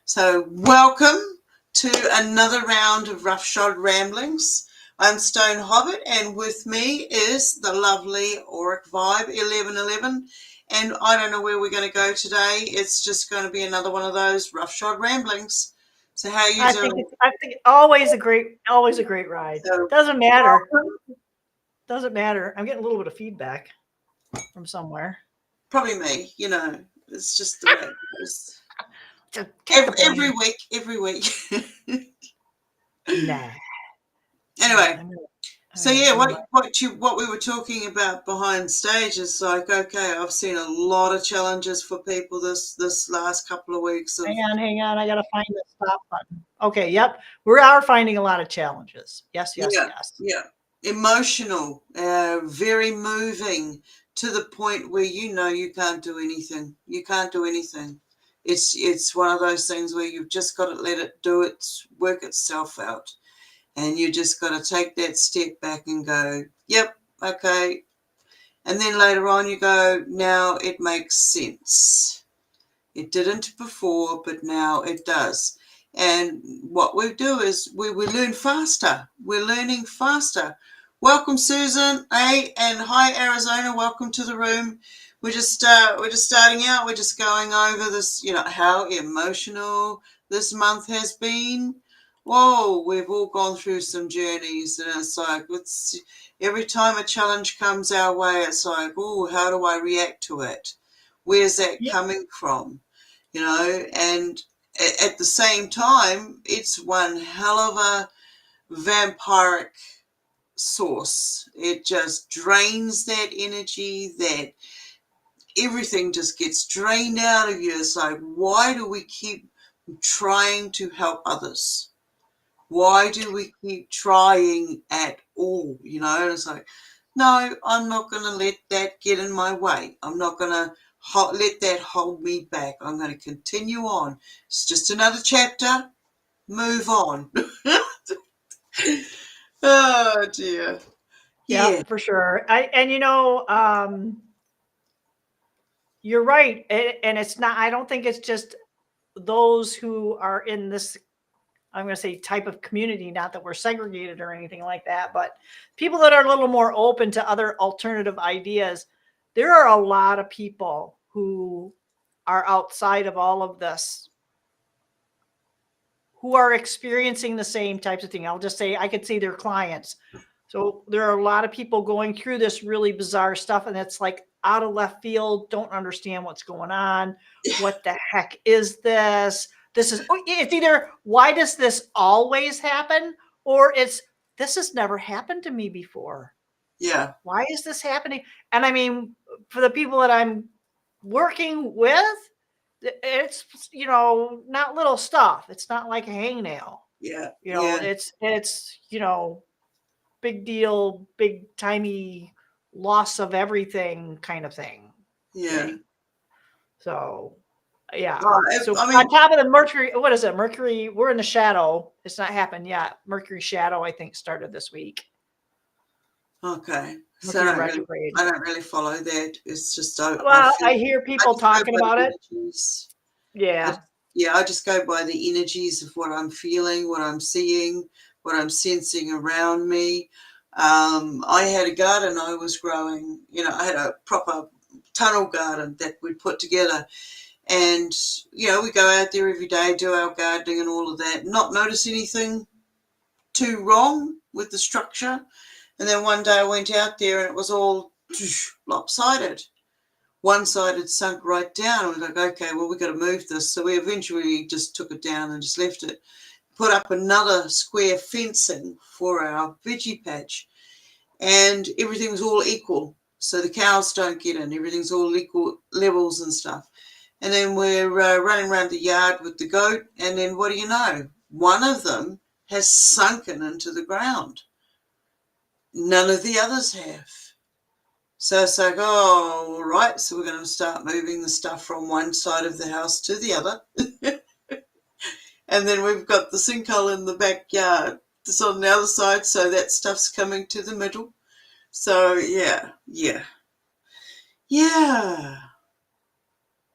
So welcome to another round of Roughshod Ramblings. I'm Stone Hobbit, and with me is the lovely Auric Vibe 1111. And I don't know where we're going to go today. It's just going to be another one of those Roughshod Ramblings. So how are you doing? I think always a great ride. So, Doesn't matter. Doesn't matter. I'm getting a little bit of feedback from somewhere. probably me, it's just the way it goes. Just Every week. Nah. Anyway. So yeah, what we were talking about behind stage is like, okay, I've seen a lot of challenges for people this last couple of weeks. Hang on. I gotta find the stop button. Okay, yep. We are finding a lot of challenges. Yes. Yeah. Emotional, very moving to the point where you can't do anything. You can't do anything. It's one of those things where you've just got to let it work itself out. And you just got to take that step back and go, yep, okay. And then later on you go, now it makes sense. It didn't before, but now it does. And what we do is we learn faster. We're learning faster. Welcome, Susan. Hey, and hi, Arizona. Welcome to the room. We're just starting out. We're just going over this, how emotional this month has been. Whoa, we've all gone through some journeys, and it's like every time a challenge comes our way, it's like, oh, how do I react to it? Where's that coming from? And at the same time, it's one hell of a vampiric source. It just drains that energy, that everything just gets drained out of you. It's like, why do we keep trying to help others? Why do we keep trying at all? And it's like, no, I'm not going to let that get in my way. I'm not going to let that hold me back. I'm going to continue on. It's just another chapter. Move on. Oh, dear. Yeah, for sure. You're right. And it's not, I don't think it's just those who are in this, I'm going to say, type of community, not that we're segregated or anything like that, but people that are a little more open to other alternative ideas. There are a lot of people who are outside of all of this who are experiencing the same types of thing. I'll just say, I could see their clients. So there are a lot of people going through this really bizarre stuff, and it's like out of left field, don't understand what's going on. What the heck is this? It's either, why does this always happen? Or it's, this has never happened to me before. Yeah. Why is this happening? And I mean, for the people that I'm working with, it's, not little stuff. It's not like a hangnail. Yeah. It's, big deal, big timey loss of everything kind of thing. Yeah. Okay? So, yeah. Well, on top of the Mercury, what is it? Mercury, we're in the shadow. It's not happened yet. Mercury shadow, I think, started this week. Okay. So I don't really follow that. It's just, I hear people talking about it. Yeah. I just go by the energies of what I'm feeling, what I'm seeing, what I'm sensing around me. I had a garden I was growing. I had a proper tunnel garden that we'd put together. And, we go out there every day, do our gardening and all of that, not notice anything too wrong with the structure. And then one day I went out there and it was all lopsided. One side had sunk right down. I was like, okay, well, we've got to move this. So we eventually just took it down and just left it. Put up another square fencing for our veggie patch. And everything was all equal. So the cows don't get in. Everything's all equal levels and stuff. And then we're running around the yard with the goat. And then what do you know? One of them has sunken into the ground. None of the others have. So it's like, oh, all right. So we're going to start moving the stuff from one side of the house to the other. And then we've got the sinkhole in the backyard. It's on the other side. So that stuff's coming to the middle. So, yeah.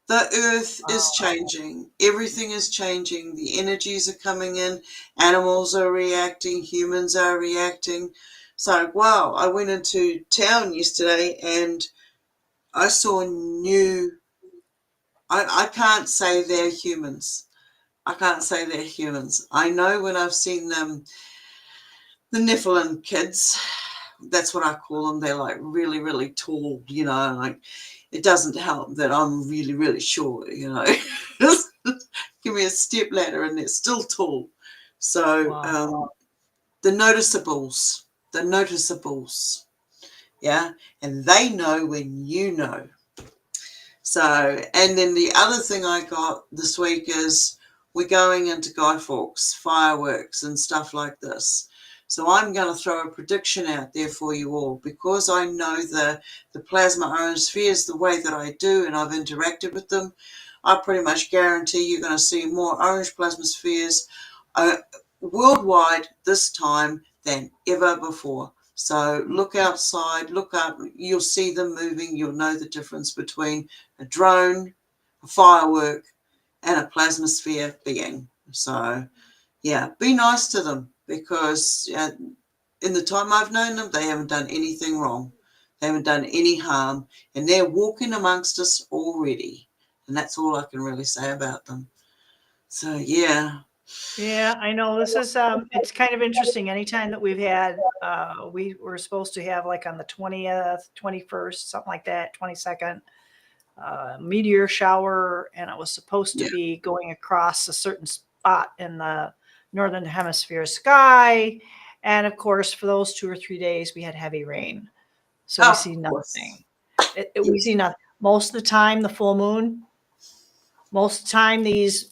The earth is Wow. changing. Everything is changing. The energies are coming in. Animals are reacting. Humans are reacting. So, wow, I went into town yesterday and I saw new. I can't say they're humans. I can't say they're humans. I know when I've seen them, the Nephilim kids, that's what I call them. They're like really, really tall, like it doesn't help that I'm really, really short, Give me a step ladder and they're still tall. So Wow. the noticeables, yeah, and they know when you know. So, and then the other thing I got this week is we're going into Guy Fawkes, fireworks and stuff like this. So I'm going to throw a prediction out there for you all because I know the plasma ionospheres the way that I do and I've interacted with them. I pretty much guarantee you're going to see more orange plasma spheres worldwide this time than ever before. So look outside, look up, you'll see them moving. You'll know the difference between a drone, a firework, and a plasma sphere being. So, yeah, be nice to them because in the time I've known them, they haven't done anything wrong. They haven't done any harm, and they're walking amongst us already. And that's all I can really say about them. So, yeah. Yeah, I know this is it's kind of interesting. Anytime that we've had we were supposed to have like on the 20th, 21st, something like that, 22nd, meteor shower, and it was supposed to Yeah. be going across a certain spot in the northern hemisphere sky. And of course, for those 2 or 3 days, we had heavy rain. So we Of see course. nothing. We see Yes. nothing. Most of the time, the full moon, most of the time, these,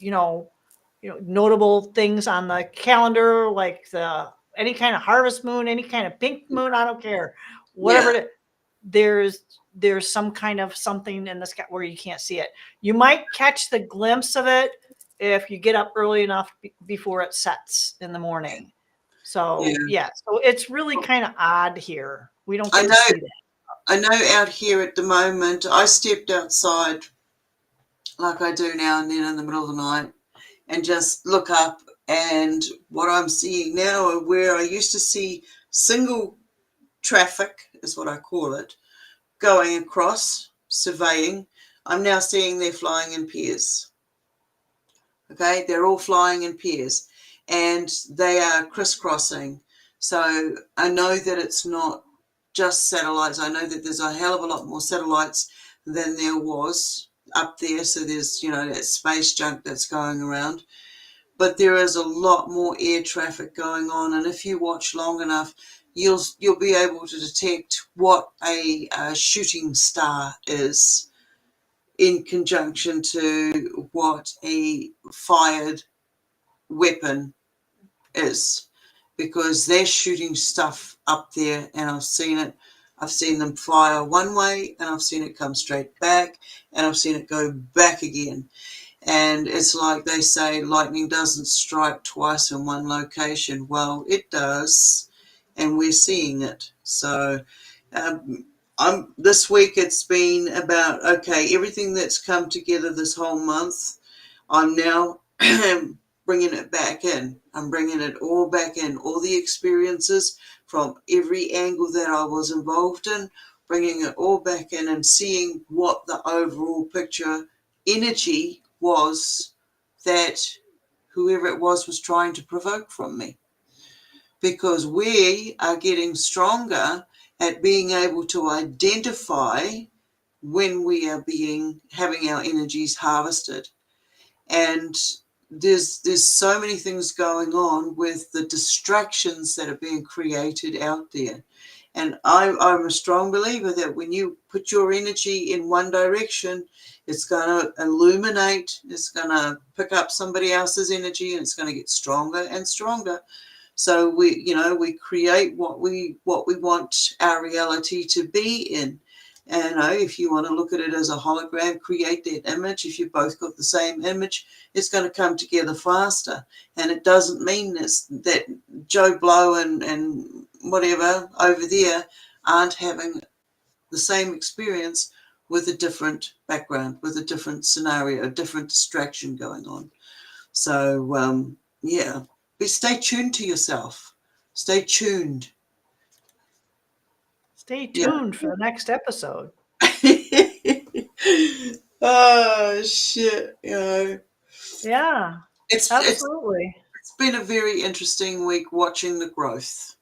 notable things on the calendar, like the any kind of harvest moon, any kind of pink moon, I don't care. Whatever Yeah. it is, there's some kind of something in the sky where you can't see it. You might catch the glimpse of it if you get up early enough before it sets in the morning. Yeah. So yeah, so it's really kind of odd here. We don't I get to know. see that. I know out here at the moment, I stepped outside like I do now and then in the middle of the night and just look up. And what I'm seeing now, where I used to see single traffic, is what I call it, going across, surveying, I'm now seeing they're flying in pairs. Okay, they're all flying in pairs and they are crisscrossing. So I know that it's not just satellites. I know that there's a hell of a lot more satellites than there was up there. So there's, that space junk that's going around. But there is a lot more air traffic going on. And if you watch long enough, you'll be able to detect what a shooting star is in conjunction to what a fired weapon is, because they're shooting stuff up there and I've seen it. I've seen them fire one way and I've seen it come straight back and I've seen it go back again. And it's like they say lightning doesn't strike twice in one location. Well, it does, and we're seeing it. So this week it's been about, okay, everything that's come together this whole month, I'm now bringing it back in. I'm bringing it all back in, all the experiences from every angle that I was involved in, bringing it all back in and seeing what the overall picture energy was that whoever it was trying to provoke from me. Because we are getting stronger at being able to identify when we are having our energies harvested. And there's so many things going on with the distractions that are being created out there. And I'm a strong believer that when you put your energy in one direction, it's going to illuminate, it's going to pick up somebody else's energy, and it's going to get stronger and stronger. So we create what we want our reality to be in. And if you want to look at it as a hologram, create that image. If you've both got the same image, it's going to come together faster. And it doesn't mean that Joe Blow and whatever over there aren't having the same experience with a different background, with a different scenario, a different distraction going on. So, yeah, but stay tuned to yourself. Stay tuned. Stay Yeah. tuned for the next episode. Oh, shit. You know, Yeah, it's absolutely. been a very interesting week watching the growth.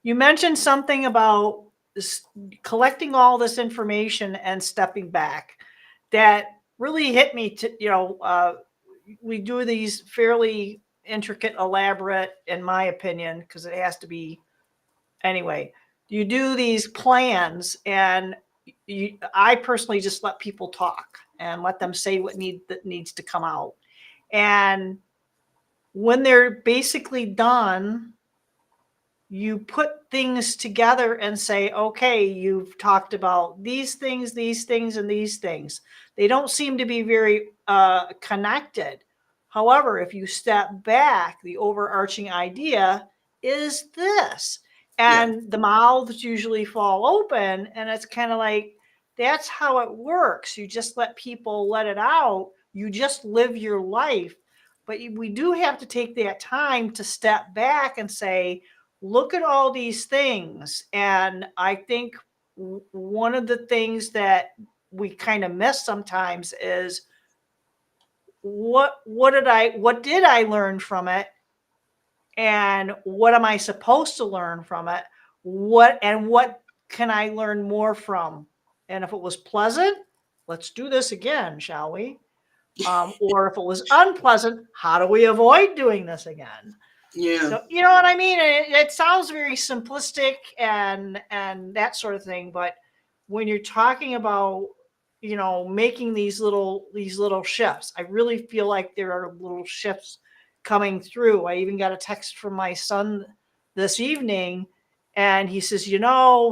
You mentioned something about collecting all this information and stepping back. That really hit me. We do these fairly intricate, elaborate, in my opinion, because it has to be anyway. You do these plans, and I personally just let people talk and let them say what needs to come out. And when they're basically done, you put things together and say, okay, you've talked about these things, and these things. They don't seem to be very connected. However, if you step back, the overarching idea is this. And the mouths usually fall open, and it's kind of like, that's how it works. You just let people let it out. You just live your life. But we do have to take that time to step back and say, look at all these things. And I think one of the things that we kind of miss sometimes is what did I learn from it? And what am I supposed to learn from it? What can I learn more from? And if it was pleasant, let's do this again, shall we? Or if it was unpleasant, how do we avoid doing this again? Yeah. So, you know what I mean? It sounds very simplistic and that sort of thing. But when you're talking about, making these little shifts, I really feel like there are little shifts coming through. I even got a text from my son this evening, and he says,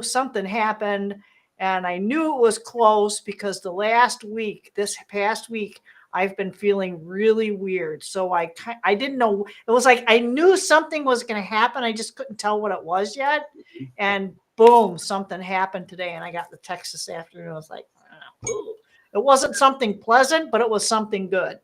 something happened, and I knew it was close because this past week, I've been feeling really weird. So I didn't know. It was like I knew something was going to happen. I just couldn't tell what it was yet. And boom, something happened today. And I got the text this afternoon. I was like, ooh. It wasn't something pleasant, but it was something good.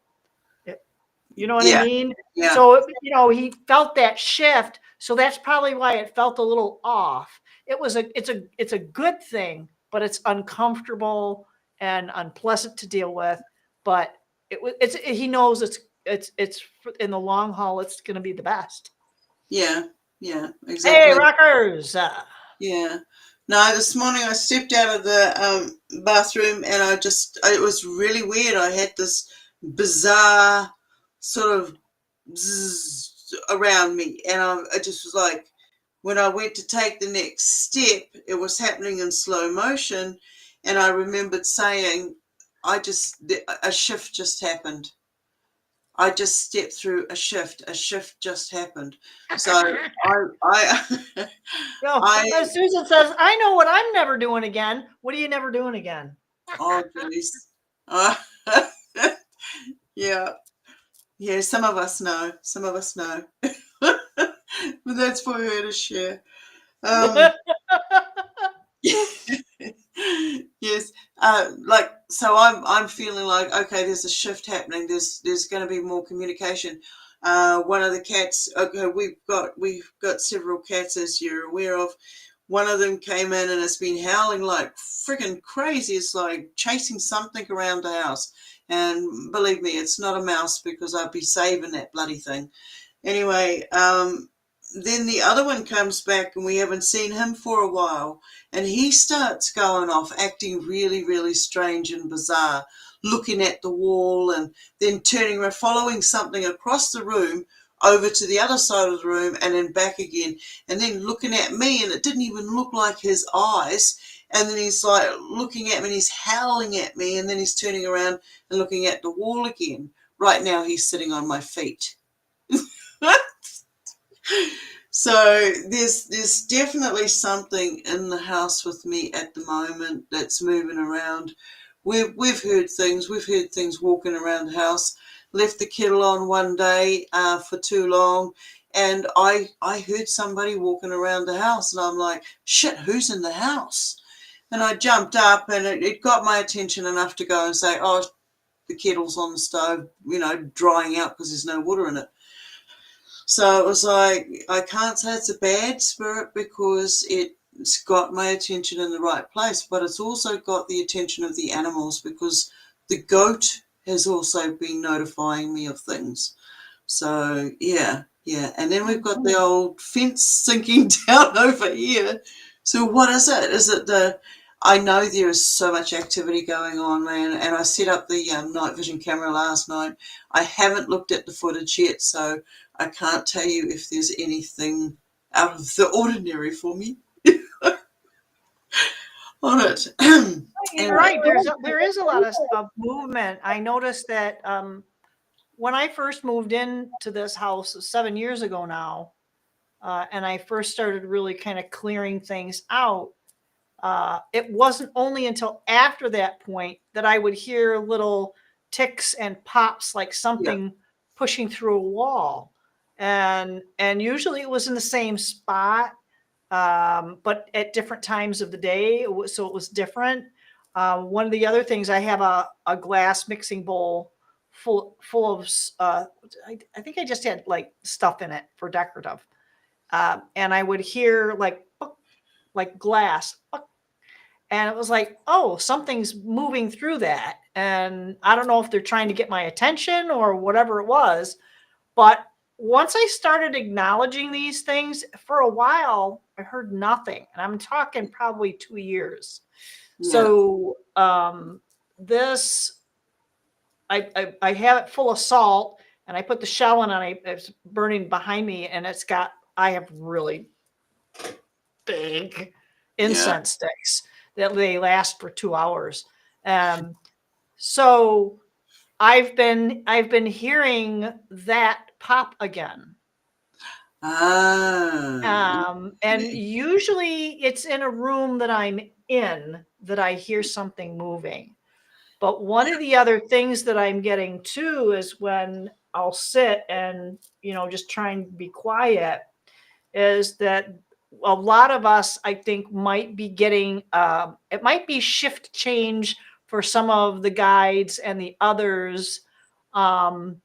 You know what I mean? Yeah. So, he felt that shift. So that's probably why it felt a little off. It's a good thing, but it's uncomfortable and unpleasant to deal with. But he knows it's in the long haul, it's going to be the best. Yeah, exactly. Hey, rockers! Yeah. No, this morning I stepped out of the bathroom and it was really weird. I had this bizarre sort of zzz around me, and I just was like, when I went to take the next step, it was happening in slow motion, and I remembered saying, a shift just happened. I just stepped through a shift. A shift just happened. So Susan says, I know what I'm never doing again. What are you never doing again? Oh, geez. Yeah. Yeah, some of us know. But that's for her to share. Yes. So I'm feeling like, okay, there's a shift happening. There's going to be more communication. One of the cats, okay, we've got several cats, as you're aware of. One of them came in and has been howling like freaking crazy. It's like chasing something around the house. And believe me, it's not a mouse, because I'd be saving that bloody thing. Anyway, then the other one comes back, and we haven't seen him for a while, and he starts going off, acting really, really strange and bizarre, looking at the wall and then turning around, following something across the room over to the other side of the room and then back again, and then looking at me, and it didn't even look like his eyes. And then he's like looking at me and he's howling at me, and then he's turning around and looking at the wall again. Right now he's sitting on my feet. So there's definitely something in the house with me at the moment that's moving around. We've heard things walking around the house. Left the kettle on one day for too long, and I heard somebody walking around the house, and I'm like, shit, who's in the house? And I jumped up, and it got my attention enough to go and say, oh, the kettle's on the stove, drying out because there's no water in it. So it was like, I can't say it's a bad spirit because it's got my attention in the right place, but it's also got the attention of the animals because the goat has also been notifying me of things. So, yeah. And then we've got the old fence sinking down over here. So what is it? Is it I know there is so much activity going on, man, and I set up the night vision camera last night. I haven't looked at the footage yet, so I can't tell you if there's anything out of the ordinary for me on it. You're right. There is a lot of movement. I noticed that when I first moved into this house 7 years ago now, and I first started really kind of clearing things out, it wasn't only until after that point that I would hear little ticks and pops, like something pushing through a wall. And usually it was in the same spot, but at different times of the day. So it was different. One of the other things, I have a glass mixing bowl full of, I think I just had like stuff in it for decorative. And I would hear like glass. And it was like, oh, something's moving through that. And I don't know if they're trying to get my attention or whatever it was. But once I started acknowledging these things, for a while, I heard nothing. And I'm talking probably 2 years. Yeah. So this, I have it full of salt, and I put the shell in, and it's burning behind me. And I have really big incense sticks that they last for 2 hours. So I've been hearing that pop again. And usually it's in a room that I'm in that I hear something moving. But one of the other things that I'm getting too is when I'll sit and, just try and be quiet, is that a lot of us, I think, might be getting, it might be shift change for some of the guides and the others that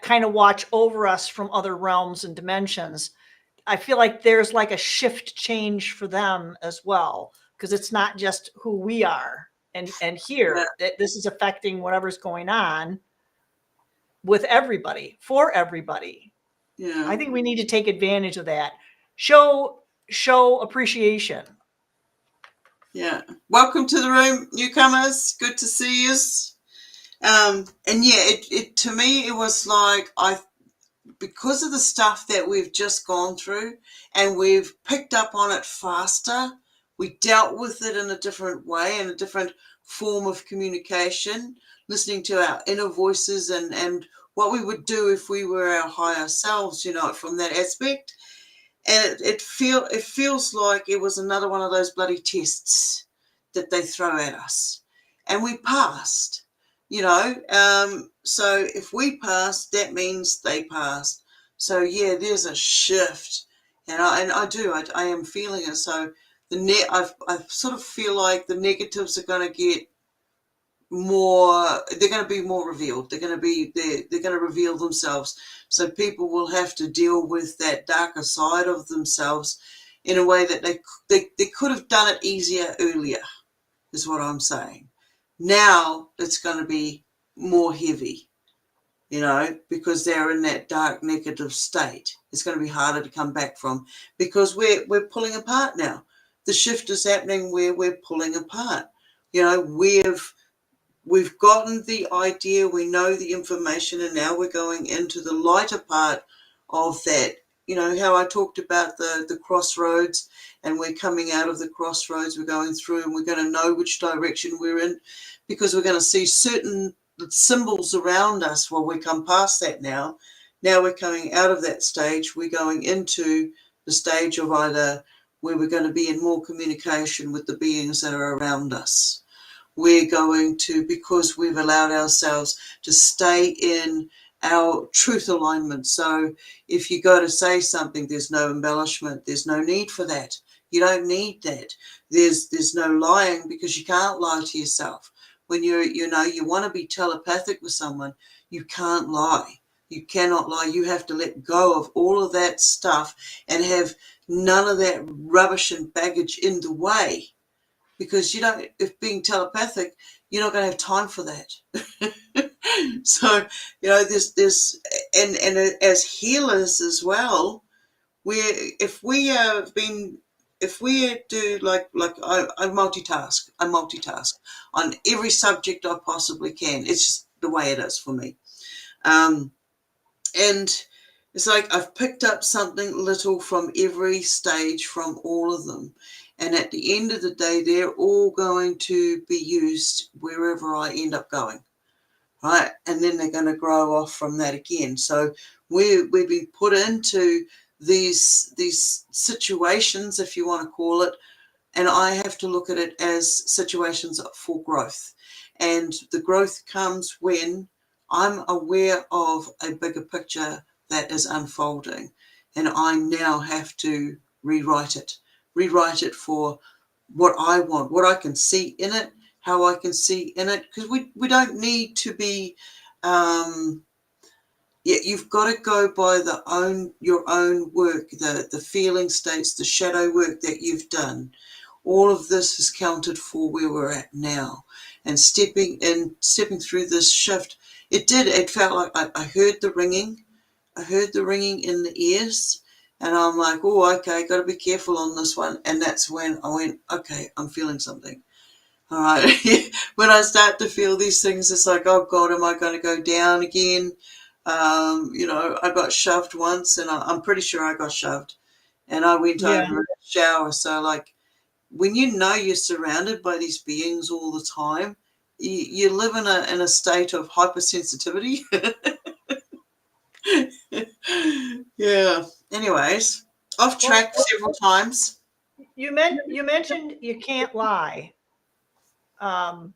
kind of watch over us from other realms and dimensions. I feel like there's like a shift change for them as well, because it's not just who we are and here. This is affecting whatever's going on with everybody, for everybody. Yeah. I think we need to take advantage of that. Show appreciation. Yeah. Welcome to the room, newcomers. Good to see us. And yeah, it to me, it was like, because of the stuff that we've just gone through and we've picked up on it faster, we dealt with it in a different way, in a different form of communication, listening to our inner voices and what we would do if we were our higher selves, from that aspect. And it feels like it was another one of those bloody tests that they throw at us. And we passed, so if we passed, that means they passed. So yeah, there's a shift. And I am feeling it. So I sort of feel like the negatives are going to get more, they're going to be more revealed. They're going to reveal themselves. So people will have to deal with that darker side of themselves in a way that they could have done it easier earlier, is what I'm saying. Now it's going to be more heavy, because they're in that dark negative state. It's going to be harder to come back from, because we're pulling apart now. The shift is happening where we're pulling apart. We've gotten the idea, we know the information, and now we're going into the lighter part of that. How I talked about the crossroads, and we're coming out of the crossroads, we're going through, and we're going to know which direction we're in, because we're going to see certain symbols around us. Well, we come past that now. Now we're coming out of that stage. We're going into the stage of either where we're going to be in more communication with the beings that are around us. We're going to, because we've allowed ourselves to stay in our truth alignment. So if you go to say something, there's no embellishment. There's no need for that. You don't need that. There's no lying, because you can't lie to yourself. When you want to be telepathic with someone, you can't lie. You cannot lie. You have to let go of all of that stuff and have none of that rubbish and baggage in the way, because if being telepathic, you're not going to have time for that. So, there's and as healers as well, if we do like I multitask on every subject I possibly can. It's just the way it is for me. And it's like I've picked up something little from every stage, from all of them. And at the end of the day, they're all going to be used wherever I end up going, right? And then they're going to grow off from that again. So we've been put into these situations, if you want to call it, and I have to look at it as situations for growth. And the growth comes when I'm aware of a bigger picture that is unfolding, and I now have to rewrite it for what I want, what I can see in it, how I can see in it, because we don't need to be you've got to go by your own work, the feeling states, the shadow work that you've done. All of this is counted for where we're at now. And stepping through this shift, it felt like I heard the ringing. I heard the ringing in the ears, and I'm like, oh, okay, got to be careful on this one. And that's when I went, okay, I'm feeling something. All right. When I start to feel these things, it's like, oh God, am I going to go down again? I got shoved once, and I'm pretty sure I got shoved, and I went over in the shower. So like, when you're surrounded by these beings all the time, you live in a state of hypersensitivity. Yeah. Anyways, off track several times. You mentioned you can't lie. I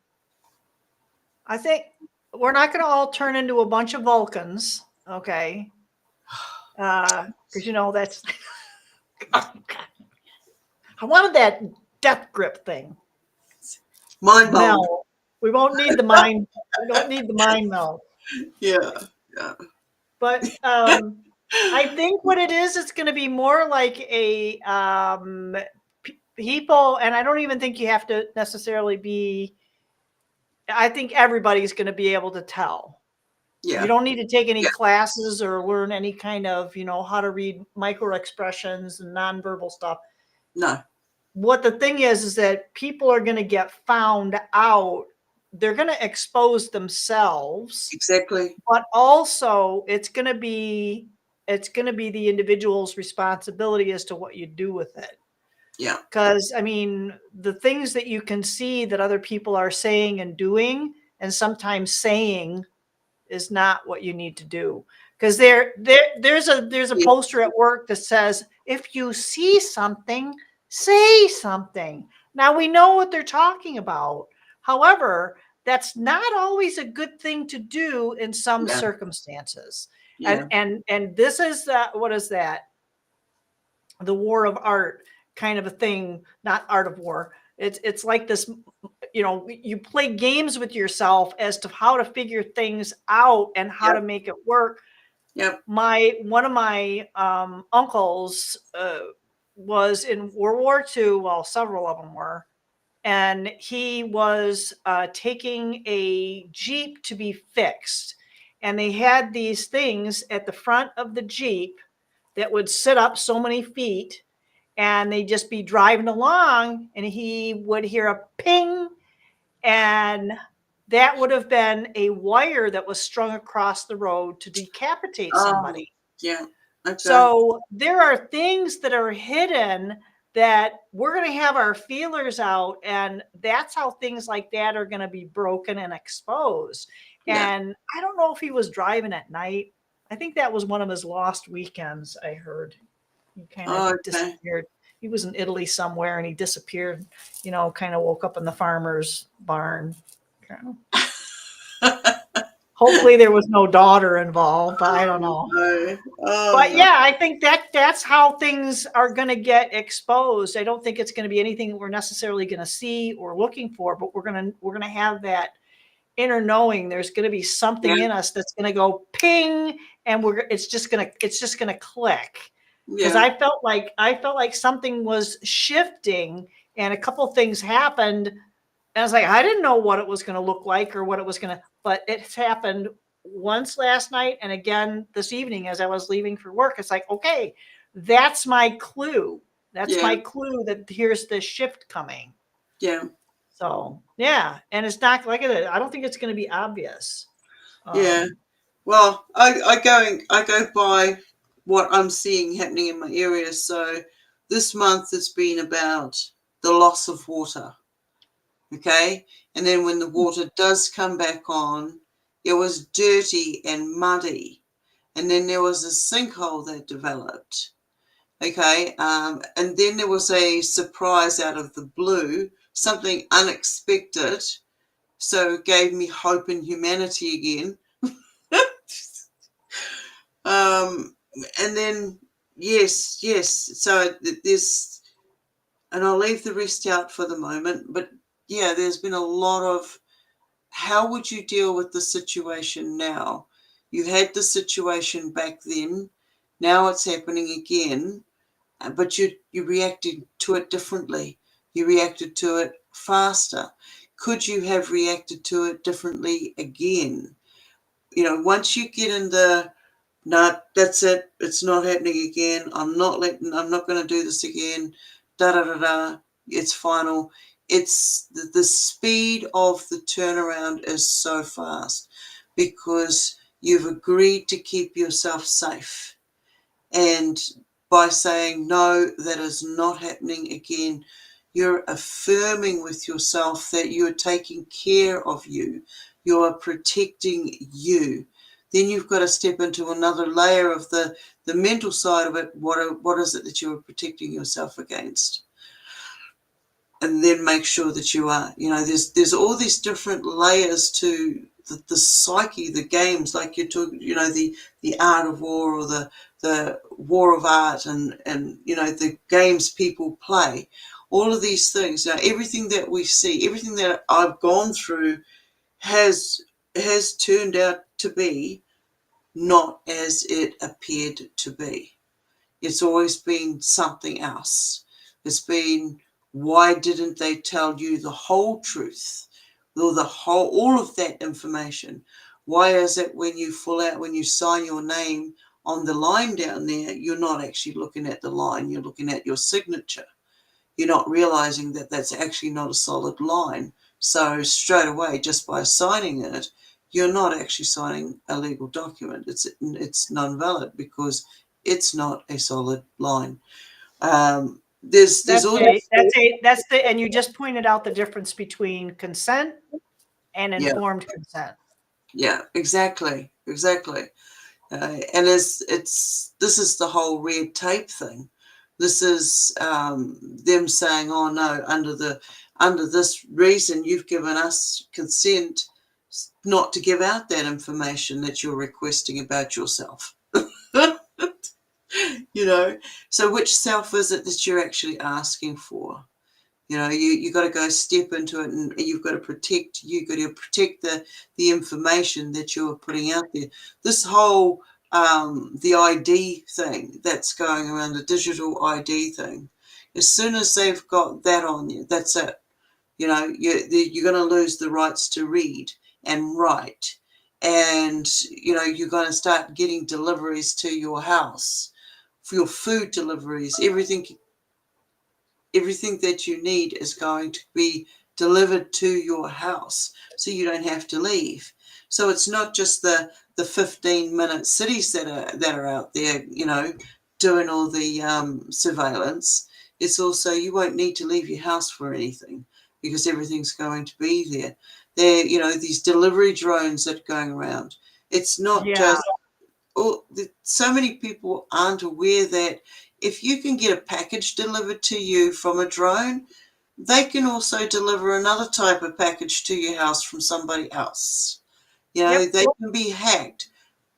think we're not going to all turn into a bunch of Vulcans, okay? Because that's. Oh, I wanted that death grip thing. Mind meld. We won't need the mind. We don't need the mind meld. Yeah. But I think what it is, it's going to be more like a people, and I don't even think you have to necessarily be. I think everybody's going to be able to tell. Yeah. You don't need to take any classes or learn any kind of, how to read micro expressions and nonverbal stuff. No. What the thing is that people are going to get found out. They're going to expose themselves. Exactly. But also it's going to be the individual's responsibility as to what you do with it. Yeah. Because the things that you can see that other people are saying and doing, and sometimes saying, is not what you need to do. Because there's a poster at work that says, if you see something, say something. Now we know what they're talking about. However, that's not always a good thing to do in some circumstances. Yeah. And this is what is that? The war of art kind of a thing, not art of war. It's like this, you play games with yourself as to how to figure things out and how to make it work. Yep. One of my uncles was in World War II. Well, several of them were. And he was taking a Jeep to be fixed. And they had these things at the front of the Jeep that would sit up so many feet, and they'd just be driving along, and he would hear a ping, and that would have been a wire that was strung across the road to decapitate somebody. Yeah. Okay. So there are things that are hidden that we're going to have our feelers out, and that's how things like that are going to be broken and exposed. Yeah. And I don't know if he was driving at night. I think that was one of his lost weekends, I heard. He kind of disappeared. He was in Italy somewhere, and he disappeared, kind of woke up in the farmer's barn. Hopefully there was no daughter involved, but I don't Oh, know. no. Oh, But no. yeah, I think that's how things are going to get exposed. I don't think it's going to be anything that we're necessarily going to see or looking for, but we're going to have that inner knowing. There's going to be something Yeah, in us that's going to go ping, and it's just going to click. Because yeah, I felt like something was shifting, and a couple things happened, and I was like, I didn't know what it was going to look like or what it was going to, but it's happened once last night and again this evening as I was leaving for work. It's like, okay, that's my clue. That's yeah, my clue that here's the shift coming. yeah, So yeah, and it's not like it. I don't think it's going to be obvious. yeah. Um, Well, I go by what I'm seeing happening in my area. So this month it's been about the loss of water. Okay. And then when the water does come back on, it was dirty and muddy. And then there was a sinkhole that developed. Okay. And then there was a surprise out of the blue, something unexpected. So it gave me hope in humanity again. Um, and then, yes. So there's, and I'll leave the rest out for the moment, but yeah, there's been a lot of how would you deal with the situation now? You had the situation back then, now it's happening again, but you reacted to it differently. You reacted to it faster. Could you have reacted to it differently again? Once you get in the no, that's it. It's not happening again. I'm not going to do this again. Da da da da. It's final. It's the speed of the turnaround is so fast because you've agreed to keep yourself safe. And by saying, no, that is not happening again, you're affirming with yourself that you're taking care of you. You're protecting you. Then you've got to step into another layer of the mental side of it. What is it that you are protecting yourself against? And then make sure that you are. There's all these different layers to the psyche, the games, like you talk, the art of war or the war of art and the games people play. All of these things, everything that we see, everything that I've gone through has turned out to be not as it appeared to be. It's always been something else. It's been, why didn't they tell you the whole truth or all of that information? Why is it when you sign your name on the line down there, you're not actually looking at the line, you're looking at your signature. You're not realizing that that's actually not a solid line. So straight away, just by signing it, you're not actually signing a legal document. It's non-valid because it's not a solid line. There's that's all a this. that's a that's the and you just pointed out the difference between consent and Yeah, informed consent. yeah, exactly. And this is the whole red tape thing. This is them saying, oh no, under this reason you've given us consent not to give out that information that you're requesting about yourself. you know so which self is it that you're actually asking for? You got to go step into it, and you've got to protect the information that you're putting out there. This whole the ID thing that's going around, the digital ID thing, as soon as they've got that on you, that's it. You're going to lose the rights to read and write, and you're going to start getting deliveries to your house for your food deliveries. Everything that you need is going to be delivered to your house, so you don't have to leave. So it's not just the 15-minute cities that are out there, doing all the surveillance. It's also, you won't need to leave your house for anything because everything's going to be there. These delivery drones that are going around. It's not Yeah, just so many people aren't aware that if you can get a package delivered to you from a drone, they can also deliver another type of package to your house from somebody else. You know, Yep. they can be hacked.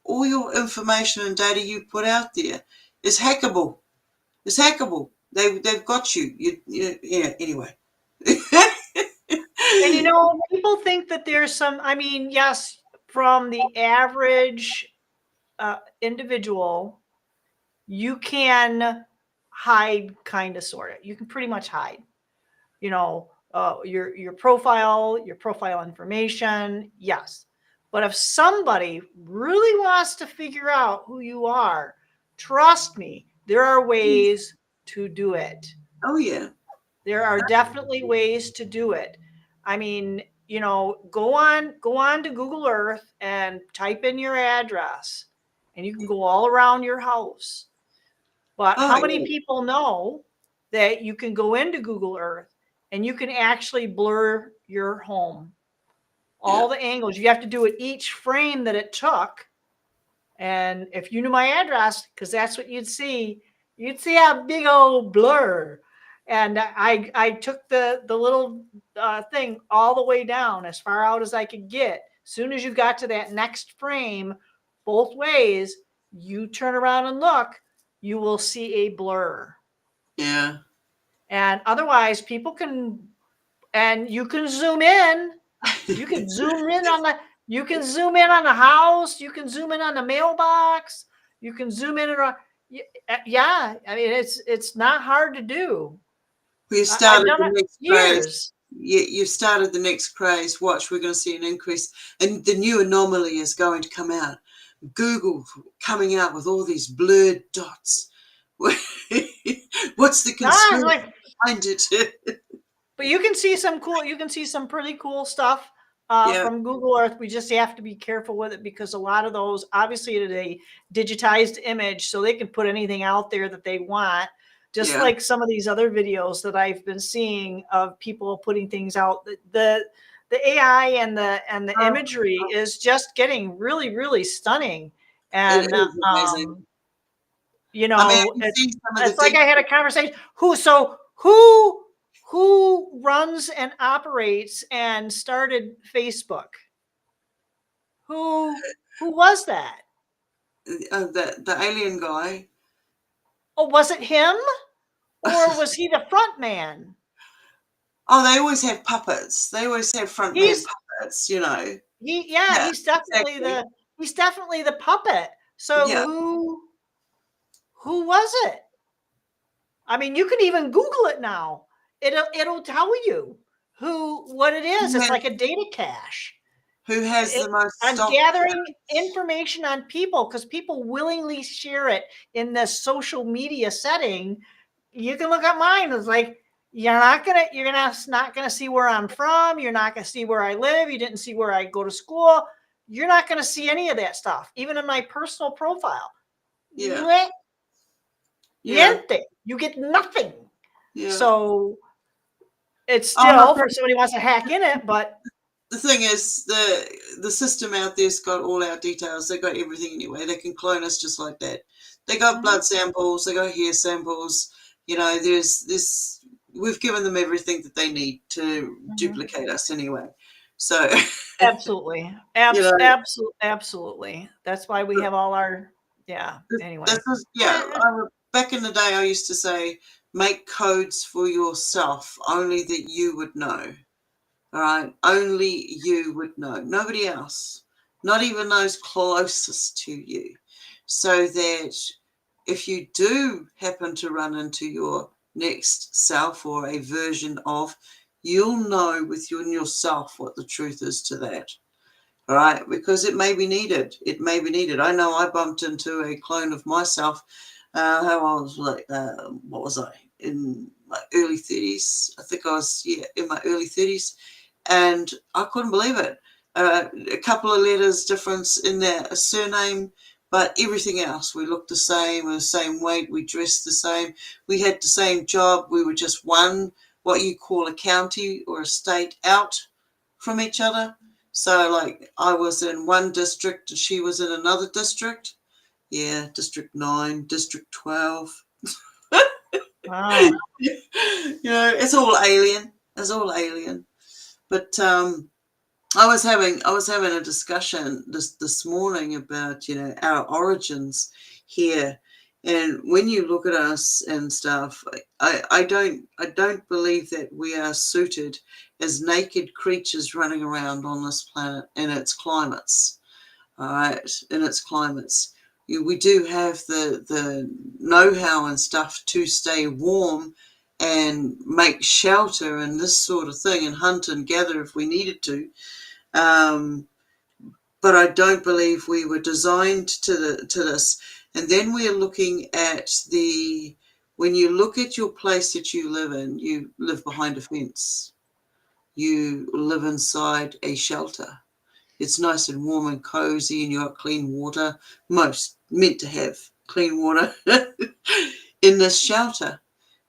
All your information and data you put out there is hackable. It's hackable. They've got you. Yeah. Anyway. And people think that there's some. I mean, yes, from the average individual, you can hide, kind of, sort of. You can pretty much hide. Your profile information, yes. But if somebody really wants to figure out who you are, trust me, there are ways to do it. Oh yeah. There are definitely ways to do it. I mean, go on to Google Earth and type in your address, and you can go all around your house. But Oh how many yeah. people know that you can go into Google Earth and you can actually blur your home? All the angles. You have to do it each frame that it took. And if you knew my address, because that's what you'd see a big old blur. And I took the little thing all the way down as far out as I could get. As soon as you got to that next frame, both ways, you turn around and look, you will see a blur. Yeah. And otherwise, people can, and you can zoom in. You can zoom in on the house. You can zoom in on the mailbox. You can zoom in on, yeah. I mean, it's not hard to do. We I've started done the it next craze. years. You've started the next craze. Watch, we're going to see an increase. And the new anomaly is going to come out. Google coming out with all these blurred dots. What's the conspiracy behind it? But you can see some pretty cool stuff Yeah. from Google Earth. We just have to be careful with it because a lot of those, obviously, it is a digitized image, so they can put anything out there that they want. Just like some of these other videos that I've been seeing of people putting things out. The AI and the imagery is just getting really, really stunning. It And is amazing. I mean, I can see some of the it's like things. I had a conversation. Who runs and operates and started Facebook? Who was that? The alien guy. Oh, was it him? Or was he the front man? Oh, they always have puppets. They always have front man He's puppets, you know. Yeah, he's definitely exactly. the puppet. So Yeah. who was it? I mean, you can even Google it now. It'll tell you what it is. It's like a data cache. Who has the most I'm stock? gathering information on people because people willingly share it in this social media setting. You can look at mine. It's like you're not gonna see where I'm from. You're not gonna see where I live. You didn't see where I go to school. You're not gonna see any of that stuff, even in my personal profile. Yeah. Yeah. Niente. You get nothing. Yeah. So it's Oh, still for somebody who wants to hack in it, but the thing is, the system out there's got all our details. They got everything anyway. They can clone us just like that. They got blood samples. They got hair samples. You know, there's this. We've given them everything that they need to duplicate us anyway. So absolutely. you know, Absolutely. That's why we have all our, anyway. this is back in the day, I used to say, make codes for yourself, only that you would know. All right, only you would know, nobody else, not even those closest to you, so that if you do happen to run into your next self or a version of, you'll know within yourself what the truth is to that. All right, because it may be needed. It may be needed. I know I bumped into a clone of myself. How I was like, what was I, in my early 30s? I think I was, in my early 30s. And I couldn't believe it. A couple of letters difference in their surname, but everything else, we looked the same, we were the same weight, we dressed the same, we had the same job, we were just what you call a county or a state out from each other. So like I was in one district and she was in another district. Yeah, District 9, District 12. Wow. It's all alien. It's all alien. But I was having a discussion this morning about, you know, our origins here, and when you look at us and stuff, I don't believe that we are suited as naked creatures running around on this planet in its climates. All right, in its climates, we do have the know-how and stuff to stay warm and make shelter and this sort of thing, and hunt and gather if we needed to. Um, but I don't believe we were designed to this. And then we're looking at when you look at your place that you live in, you live behind a fence. You live inside a shelter. It's nice and warm and cozy, and you got clean water. Most meant to have clean water in this shelter.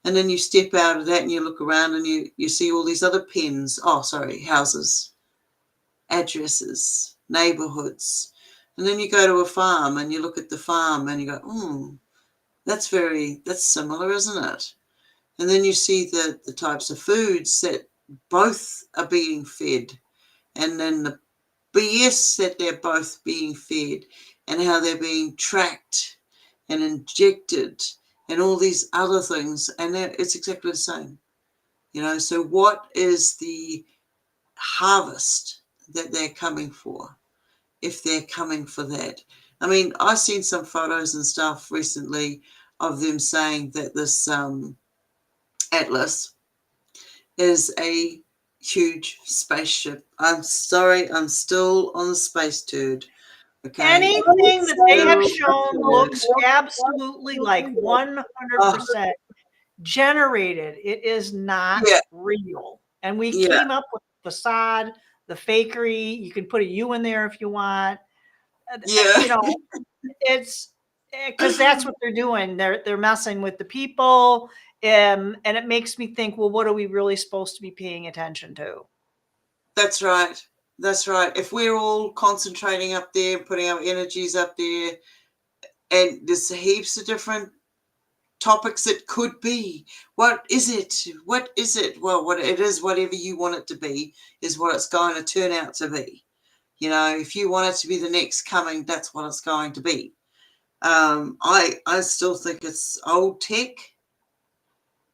And then you step out of that and you look around and you see all these other houses, addresses, neighborhoods. And then you go to a farm and you look at the farm and you go, that's similar, isn't it? And then you see the types of foods that both are being fed, and then the BS that they're both being fed, and how they're being tracked and injected and all these other things. And it's exactly the same. You know, so what is the harvest that they're coming for, if they're coming for that? I mean, I've seen some photos and stuff recently of them saying that this Atlas is a huge spaceship. I'm sorry, I'm still on the space turd. Okay. Anything that they have shown looks absolutely like 100% generated. It is not real. And we came up with the facade, the fakery. You can put a U in there if you want. You know, it's because that's what they're doing. They're messing with the people. And it makes me think, well, what are we really supposed to be paying attention to? That's right. That's right. If we're all concentrating up there, putting our energies up there, and there's heaps of different topics it could be. What is it? What is it? Well, what it is, whatever you want it to be, is what it's going to turn out to be. You know, if you want it to be the next coming, that's what it's going to be. I still think it's old tech.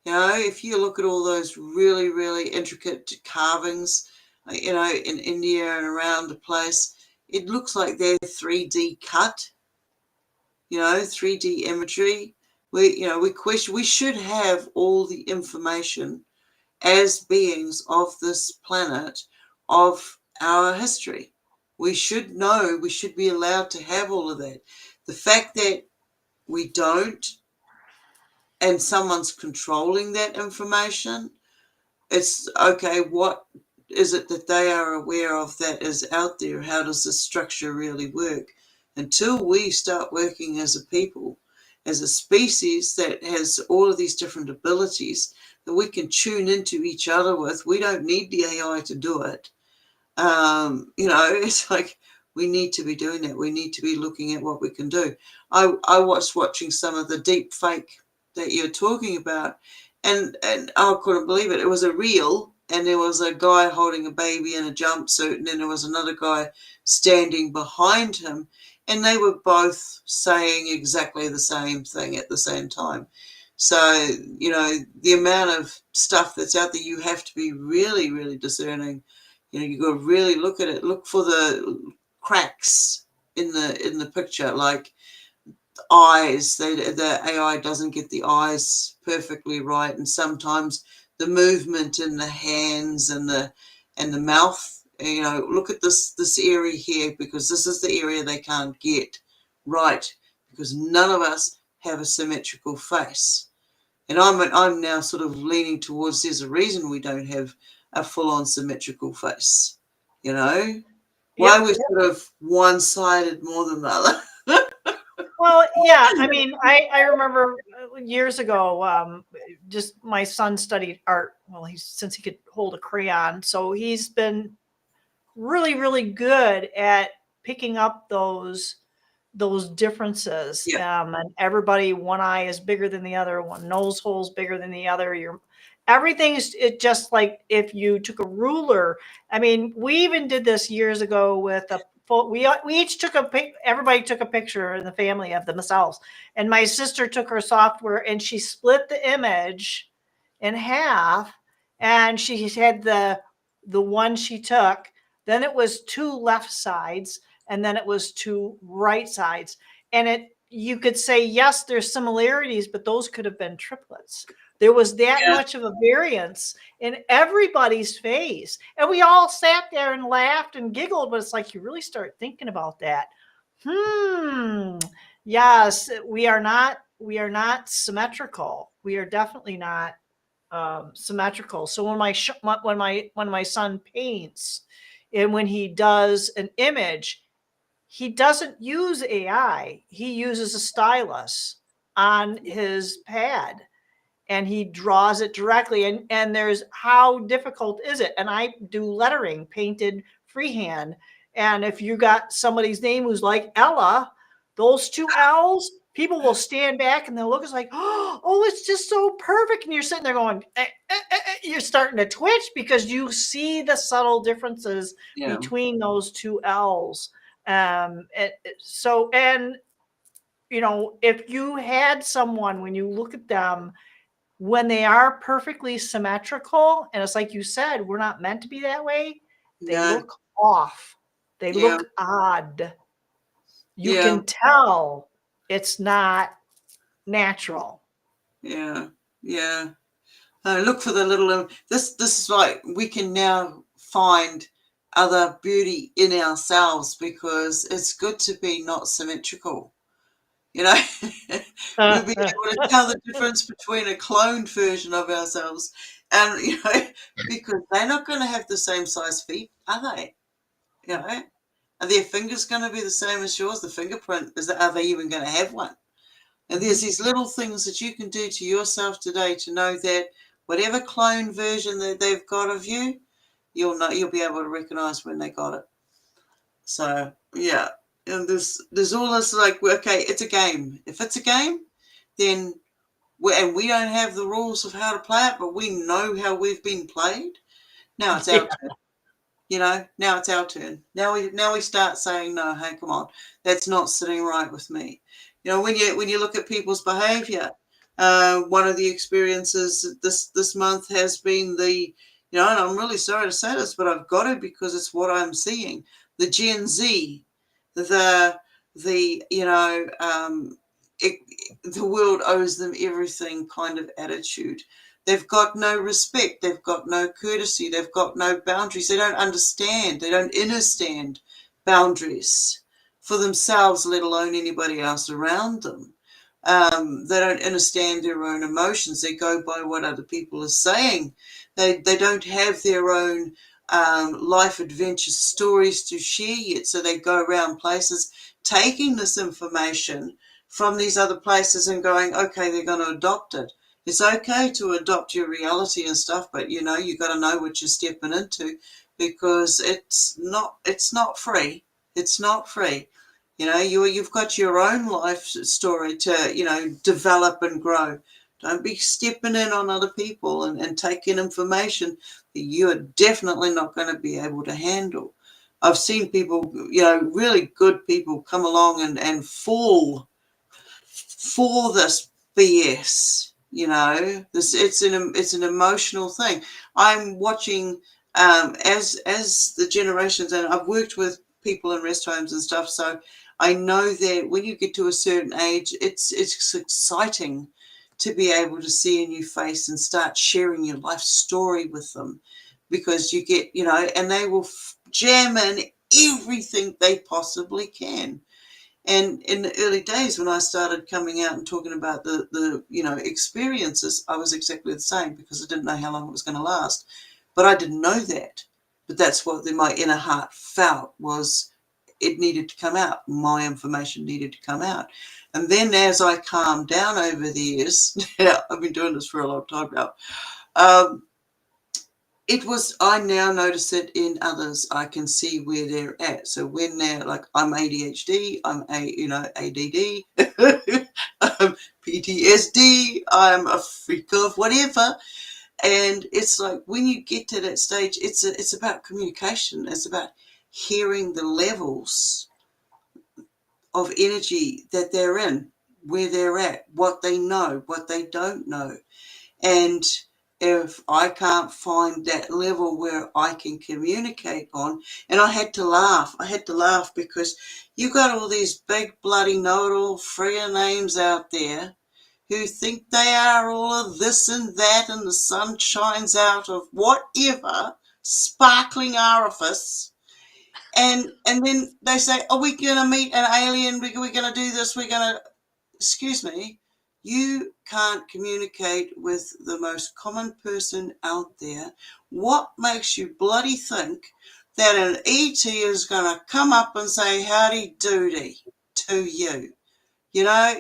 You know, if you look at all those really, really intricate carvings, you know, in India and around the place, it looks like they're 3D cut, you know, 3D imagery. We should have all the information as beings of this planet, of our history. We should know, we should be allowed to have all of that. The fact that we don't, and someone's controlling that information, it's okay, what is it that they are aware of that is out there? How does this structure really work? Until we start working as a people, as a species that has all of these different abilities that we can tune into each other with, we don't need the AI to do it. You know, it's like we need to be doing that. We need to be looking at what we can do. I was watching some of the deep fake that you're talking about, and I couldn't believe it. It was a reel, and there was a guy holding a baby in a jumpsuit, and then there was another guy standing behind him, and they were both saying exactly the same thing at the same time. So, you know, the amount of stuff that's out there, you have to be really, really discerning. You know, you got to really look at it. Look for the cracks in the picture, like eyes. The AI doesn't get the eyes perfectly right, and sometimes the movement in the hands and the mouth. You know, look at this area here, because this is the area they can't get right, because none of us have a symmetrical face. And I'm now sort of leaning towards there's a reason we don't have a full-on symmetrical face. You know, why are we sort of one-sided more than the other? Well, yeah, I mean, I remember years ago, just my son studied art. Well, since he could hold a crayon, so he's been really, really good at picking up those differences. And everybody, one eye is bigger than the other, one nose hole's bigger than the other. everything's it just like if you took a ruler. I mean, we even did this years ago with a we each took everybody took a picture in the family of themselves, and my sister took her software and she split the image in half, and she had the one she took, then it was two left sides, and then it was two right sides, and you could say, yes, there's similarities, but those could have been triplets. There was that much of a variance in everybody's face. And we all sat there and laughed and giggled, but it's like you really start thinking about that. Yes, we are not symmetrical. We are definitely not symmetrical. So when my son paints, and when he does an image, he doesn't use AI. He uses a stylus on his pad, and he draws it directly. And there's, how difficult is it? And I do lettering painted freehand. And if you got somebody's name who's like Ella, those two L's, people will stand back and they'll look, it's like, oh, it's just so perfect. And you're sitting there going, you're starting to twitch because you see the subtle differences between those two L's. So, and you know, if you had someone, when you look at them, when they are perfectly symmetrical, and it's like you said, we're not meant to be that way, they look off. They look odd. You can tell it's not natural. Yeah. Look for the little. This is like we can now find other beauty in ourselves because it's good to be not symmetrical. You know, we'll be able to tell the difference between a cloned version of ourselves, and you know, because they're not going to have the same size feet, are they? You know, are their fingers going to be the same as yours? The fingerprint, are they even going to have one? And there's these little things that you can do to yourself today to know that whatever clone version that they've got of you, you'll be able to recognize when they got it. So yeah, and there's all this like, okay, it's a game. If it's a game, then we don't have the rules of how to play it, but we know how we've been played. Now it's our turn. You know, now it's our turn. Now we start saying, no, hey, come on, that's not sitting right with me. You know, when you look at people's behavior, one of the experiences this month has been the, you know, and I'm really sorry to say this, but I've got to because it's what I'm seeing. The Gen Z, the you know, the world owes them everything kind of attitude. They've got no respect. They've got no courtesy. They've got no boundaries. They don't understand. They don't understand boundaries for themselves, let alone anybody else around them. They don't understand their own emotions. They go by what other people are saying. They don't have their own life adventure stories to share yet. So they go around places taking this information from these other places and going, okay, they're going to adopt it. It's okay to adopt your reality and stuff, but you know, you got to know what you're stepping into because it's not free. It's not free. You know, you've got your own life story to, you know, develop and grow. Don't be stepping in on other people and taking information that you're definitely not going to be able to handle. I've seen people, you know, really good people come along and fall for this BS. You know, it's an emotional thing. I'm watching as the generations, and I've worked with people in rest homes and stuff, so I know that when you get to a certain age, it's exciting to be able to see a new face and start sharing your life story with them, because you get, you know, and they will jam in everything they possibly can. And in the early days when I started coming out and talking about the you know, experiences, I was exactly the same because I didn't know how long it was going to last. But I didn't know that. But that's what my inner heart felt, was it needed to come out. My information needed to come out. And then as I calmed down over the years, I've been doing this for a long time now, I now notice it in others. I can see where they're at. So when they're like, I'm ADHD, I'm ADD, I'm PTSD, I'm a freak of whatever. And it's like when you get to that stage, it's about communication. It's about hearing the levels of energy that they're in, where they're at, what they know, what they don't know. And if I can't find that level where I can communicate on, and I had to laugh because you got all these big bloody know-it-all freer names out there who think they are all of this and that, and the sun shines out of whatever sparkling orifice. And then they say, are we going to meet an alien? We're going to do this. We're going to, excuse me, you can't communicate with the most common person out there. What makes you bloody think that an ET is going to come up and say howdy doody to you? You know,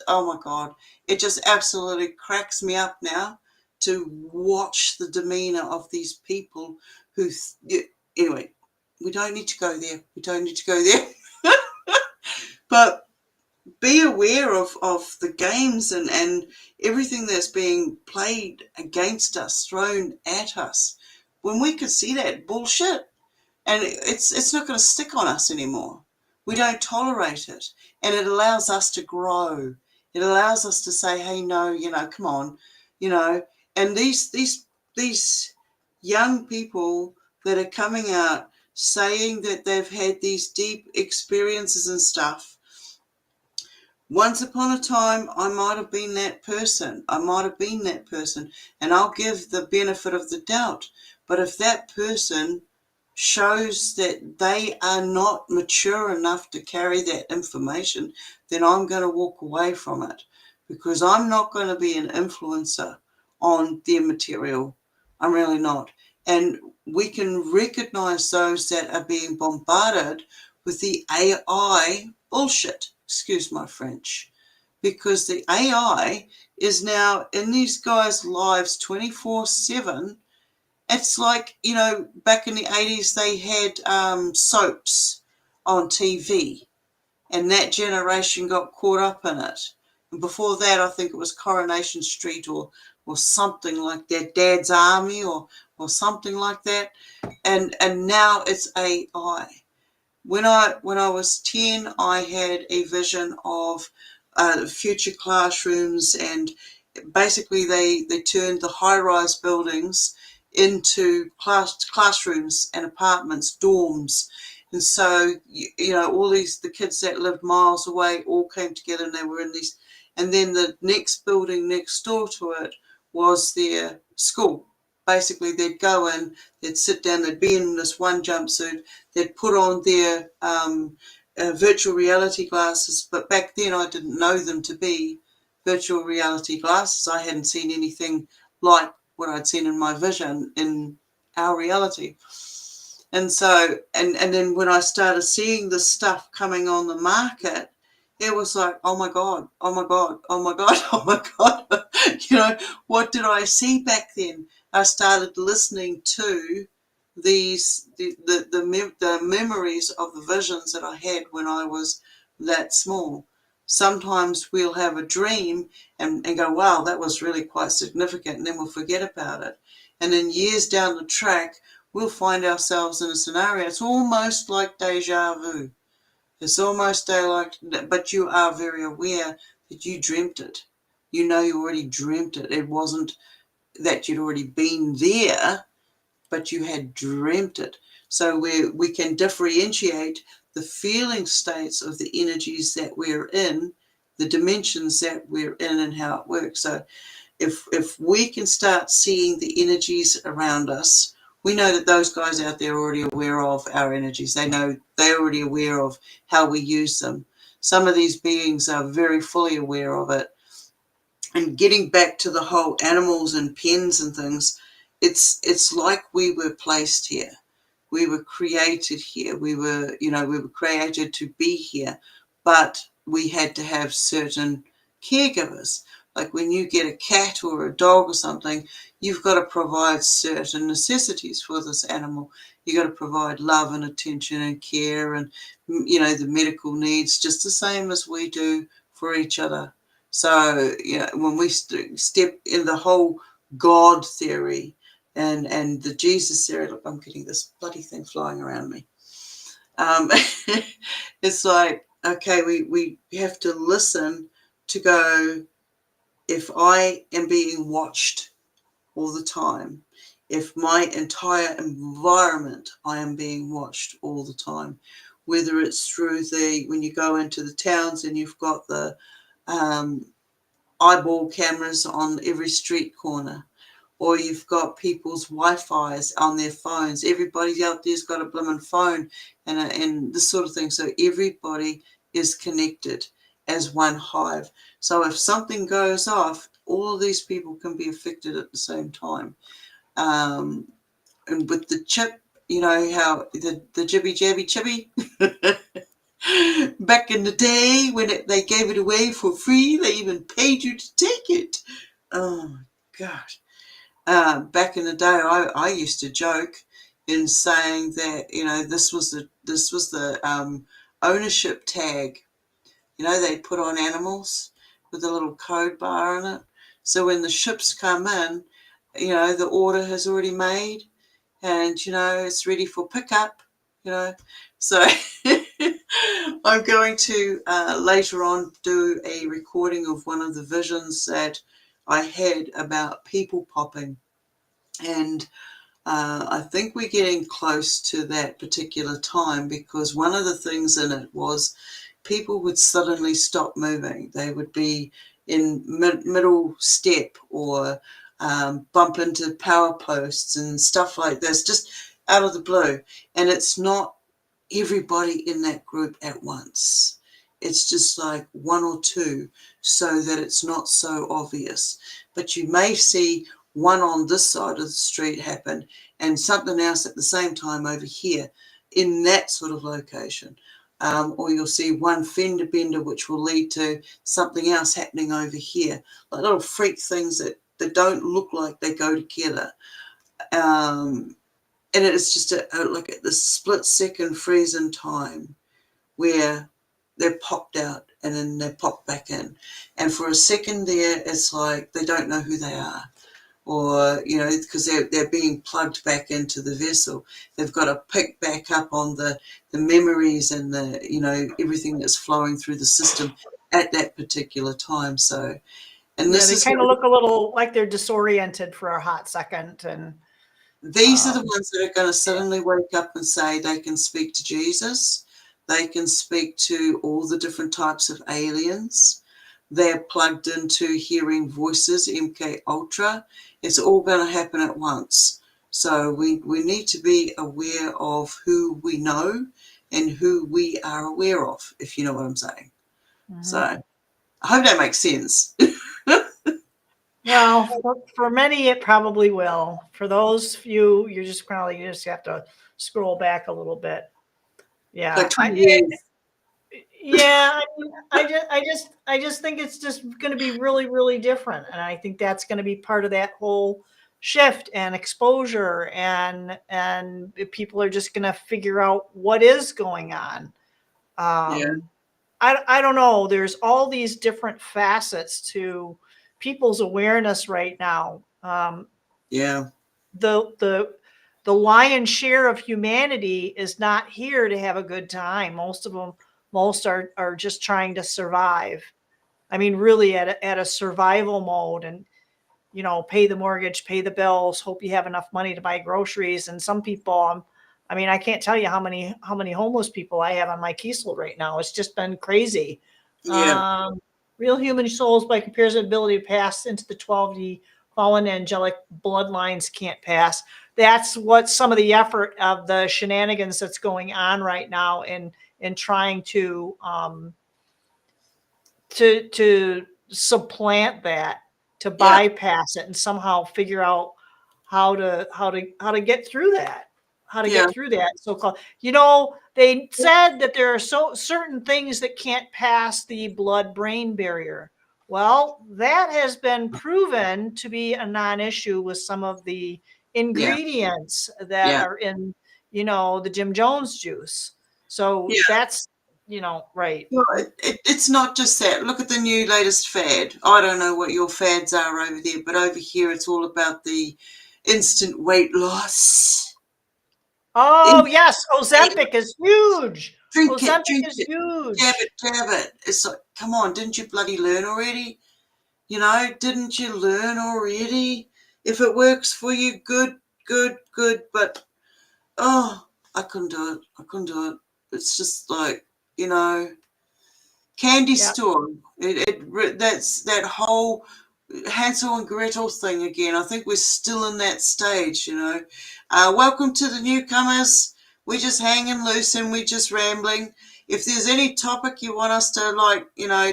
oh my God, it just absolutely cracks me up now to watch the demeanor of these people who, anyway, we don't need to go there. We don't need to go there. But be aware of the games and everything that's being played against us, thrown at us. When we can see that bullshit, and it's not going to stick on us anymore. We don't tolerate it, and it allows us to grow. It allows us to say, hey, no, you know, come on, you know. And these young people that are coming out saying that they've had these deep experiences and stuff, once upon a time, I might have been that person. And I'll give the benefit of the doubt. But if that person shows that they are not mature enough to carry that information, then I'm going to walk away from it, because I'm not going to be an influencer on their material. I'm really not. And we can recognize those that are being bombarded with the AI bullshit, excuse my French, because the AI is now in these guys' lives 24/7. It's like, you know, back in the 80s, they had soaps on TV, and that generation got caught up in it. And before that, I think it was Coronation Street or something like that, Dad's Army or something like that. And now it's AI. When I was 10, I had a vision of future classrooms, and basically they turned the high-rise buildings into classrooms and apartments, dorms. And so, you know, all the kids that lived miles away all came together, and they were in these. And then the next building next door to it was their school. Basically, they'd go in, they'd sit down, they'd be in this one jumpsuit, they'd put on their virtual reality glasses. But back then, I didn't know them to be virtual reality glasses. I hadn't seen anything like what I'd seen in my vision in our reality. And so, and then when I started seeing this stuff coming on the market, it was like, oh my God, oh my God, oh my God, oh my God. You know, what did I see back then? I started listening to the memories of the visions that I had when I was that small. Sometimes we'll have a dream and go, wow, that was really quite significant, and then we'll forget about it. And then years down the track, we'll find ourselves in a scenario. It's almost like deja vu. It's almost like, but you are very aware that you dreamt it. You know you already dreamt it. It wasn't that you'd already been there, but you had dreamt it. So we can differentiate the feeling states of the energies that we're in, the dimensions that we're in, and how it works. So if we can start seeing the energies around us, we know that those guys out there are already aware of our energies. They know, they're already aware of how we use them. Some of these beings are very fully aware of it. And getting back to the whole animals and pens and things, it's like we were placed here. We were created here. We were created to be here, but we had to have certain caregivers. Like when you get a cat or a dog or something, you've got to provide certain necessities for this animal. You've got to provide love and attention and care and, you know, the medical needs, just the same as we do for each other. So, you know, when we step in the whole God theory and the Jesus theory. Look, I'm getting this bloody thing flying around me. It's like, okay, we have to listen to go, if I am being watched all the time, if my entire environment, I am being watched all the time, whether it's through when you go into the towns and you've got the eyeball cameras on every street corner, or you've got people's Wi-Fi's on their phones. Everybody out there's got a blooming phone and this sort of thing. So everybody is connected as one hive. So if something goes off, all of these people can be affected at the same time. And with the chip, you know how the jibby jabby chippy back in the day when they gave it away for free, they even paid you to take it. Oh my gosh. Back in the day, I used to joke in saying that, you know, this was the ownership tag, you know, they put on animals with a little code bar on it. So when the ships come in, you know, the order has already made, and you know it's ready for pickup. You know, so I'm going to later on do a recording of one of the visions that I had about people popping. And I think we're getting close to that particular time, because one of the things in it was people would suddenly stop moving. They would be in middle step, or bump into power posts and stuff like this, just out of the blue. And it's not everybody in that group at once. It's just like one or two, so that it's not so obvious. But you may see one on this side of the street happen and something else at the same time over here in that sort of location. Or you'll see one fender bender, which will lead to something else happening over here, like little freak things that don't look like they go together. And it's just like at the split second freeze in time where they're popped out and then they pop back in. And for a second there, it's like they don't know who they are. Or, you know, because they're being plugged back into the vessel. They've got to pick back up on the memories and the, you know, everything that's flowing through the system at that particular time. So, and Yeah, this they is kind of look a little like they're disoriented for a hot second. And these are the ones that are going to suddenly wake up and say they can speak to Jesus. They can speak to all the different types of aliens. They're plugged into hearing voices, MK Ultra. It's all going to happen at once. So we need to be aware of who we know and who we are aware of, if you know what I'm saying. So I hope that makes sense. well, for many, it probably will. For those few, you're just probably, you just have to scroll back a little bit. Yeah, Like 20 years. yeah. I mean, I just think it's just going to be really, really different, and I think that's going to be part of that whole shift and exposure, and people are just going to figure out what is going on. Yeah, I don't know. There's all these different facets to people's awareness right now. yeah, The lion's share of humanity is not here to have a good time. Most are just trying to survive. I mean, really at a survival mode, and you know, pay the mortgage, pay the bills, hope you have enough money to buy groceries. And some people, I mean, I can't tell you how many homeless people I have on my Kiesel right now. It's just been crazy. yeah, Real human souls, by comparison, ability to pass into the 12D fallen angelic bloodlines can't pass. That's what some of the effort of the shenanigans that's going on right now in trying to supplant that, to yeah, bypass it and somehow figure out how to get through that, yeah, so called, you know, they said that there are certain things that can't pass the blood brain barrier. Well, that has been proven to be a non-issue with some of the yeah, ingredients that yeah, are in, you know, the Jim Jones juice. So yeah. right. Well, it's not just that. Look at the new latest fad. I don't know what your fads are over there, but over here it's all about the instant weight loss. Oh, yes. Ozempic is huge. Drink it, Ozempic drink is it, jab huge. it, jab it. It's like, come on, didn't you bloody learn already? Didn't you learn already? If it works for you, good, good, good. But, oh, I couldn't do it. I couldn't do it. It's just like, candy Yeah. store. That's that whole Hansel and Gretel thing again. I think we're still in that stage. Welcome to the newcomers. We're just hanging loose and we're just rambling. If there's any topic you want us to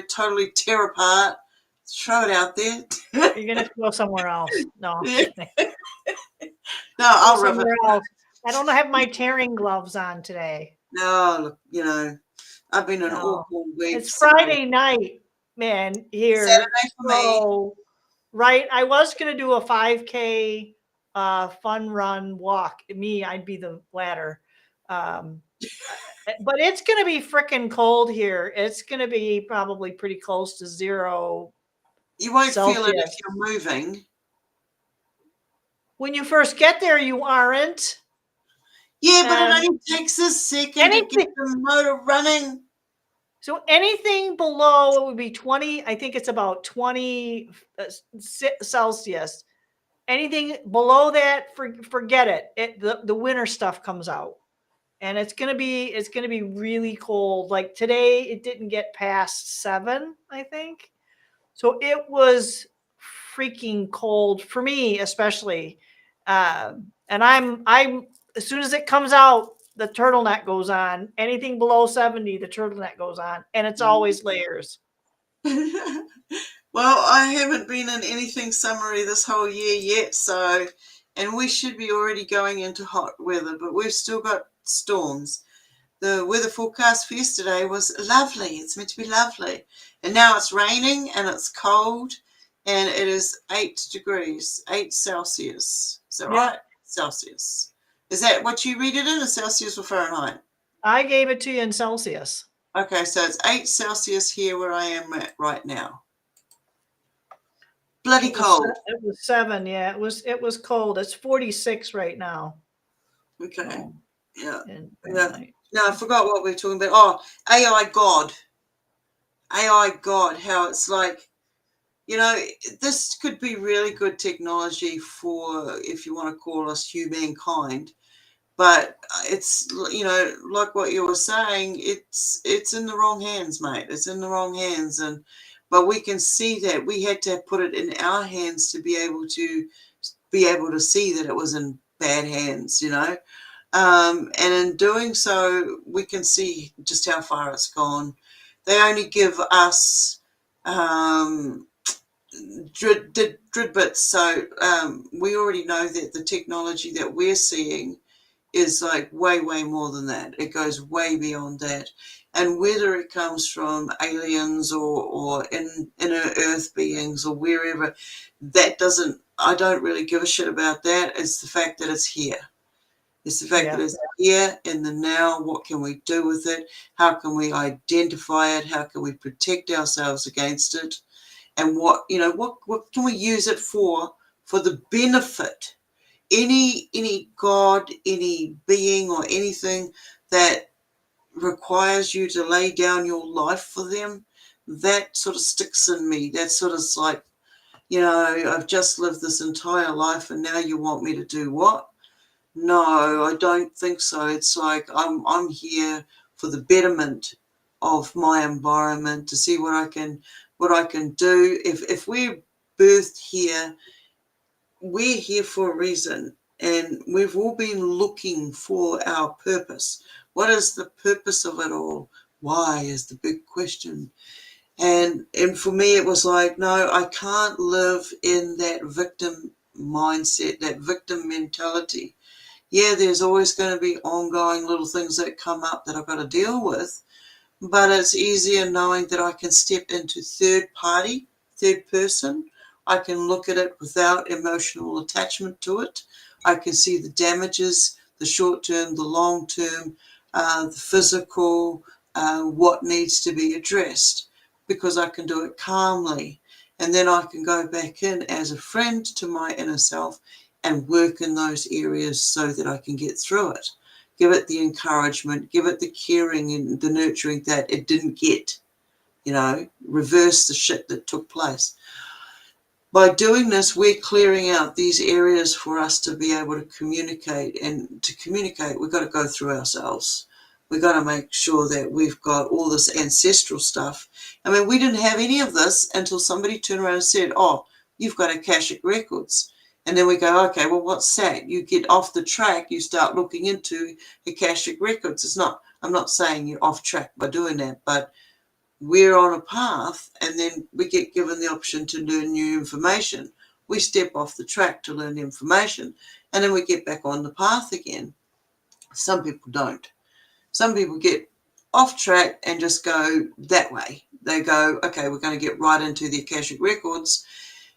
totally tear apart, throw it out there. You're going to go somewhere else. No. Yeah. No, Go I'll rip somewhere it. else. I don't have my tearing gloves on today. No, look, I've been an No. awful week. It's Friday night, man, here. Saturday for me. So, right. I was going to do a 5K fun run walk. Me, I'd be the latter. But it's going to be freaking cold here. It's going to be probably pretty close to 0 You won't feel it if Celsius. you're moving. When you first get there, you aren't. Yeah, but it only takes a second to get the motor running. So anything below it would be 20. I think it's about 20 Celsius. Anything below that, forget it. The winter stuff comes out, and it's gonna be really cold. Like today, it didn't get past 7, I think. So it was freaking cold for me, especially. And I'm as soon as it comes out, the turtleneck goes on. Anything below 70, the turtleneck goes on, and it's always layers. Well, I haven't been in anything summery this whole year yet, and we should be already going into hot weather, but we've still got storms. The weather forecast for yesterday was lovely. It's meant to be lovely. And now it's raining and it's cold, and it is 8 degrees, 8 Celsius. Is that right? Celsius. Is that what you read it in, a Celsius or Fahrenheit? I gave it to you in Celsius. Okay, so it's 8 Celsius here where I am at right now. Bloody cold. It was 7, yeah. It was cold. It's 46 right now. Okay. Yeah. Yeah. No, I forgot what we were talking about. Oh, AI God. AI God, how it's like, this could be really good technology for, if you want to call us humankind. But it's, like what you were saying, it's in the wrong hands, mate. It's in the wrong hands. But we can see that we had to put it in our hands to be able to see that it was in bad hands, and in doing so, we can see just how far it's gone. They only give us dridbits, so we already know that the technology that we're seeing is like way, way more than that. It goes way beyond that. And whether it comes from aliens or inner earth beings or wherever, I don't really give a shit about that. It's the fact that it's here. It's the fact that it's here in the now. What can we do with it? How can we identify it? How can we protect ourselves against it? And what can we use it for the benefit? Any God, any being or anything that requires you to lay down your life for them, that sort of sticks in me. That sort of like, I've just lived this entire life and now you want me to do what? No, I don't think so. It's like I'm here for the betterment of my environment, to see what I can do. If we're birthed here, we're here for a reason, and we've all been looking for our purpose. What is the purpose of it all? Why is the big question. And for me, it was like, no, I can't live in that victim mindset, that victim mentality. Yeah, there's always going to be ongoing little things that come up that I've got to deal with, but it's easier knowing that I can step into third person. I can look at it without emotional attachment to it. I can see the damages, the short term, the long term, the physical, what needs to be addressed, because I can do it calmly. And then I can go back in as a friend to my inner self and work in those areas so that I can get through it. Give it the encouragement, give it the caring and the nurturing that it didn't get, reverse the shit that took place. By doing this, we're clearing out these areas for us to be able to communicate. And to communicate, we've got to go through ourselves. We've got to make sure that we've got all this ancestral stuff. I mean, we didn't have any of this until somebody turned around and said, oh, you've got Akashic records. And then we go, okay, well, what's that? You get off the track, you start looking into Akashic records. I'm not saying you're off track by doing that, but we're on a path, and then we get given the option to learn new information. We step off the track to learn the information, and then we get back on the path again. Some people don't. Some people get off track and just go that way. They go, okay, we're going to get right into the Akashic records,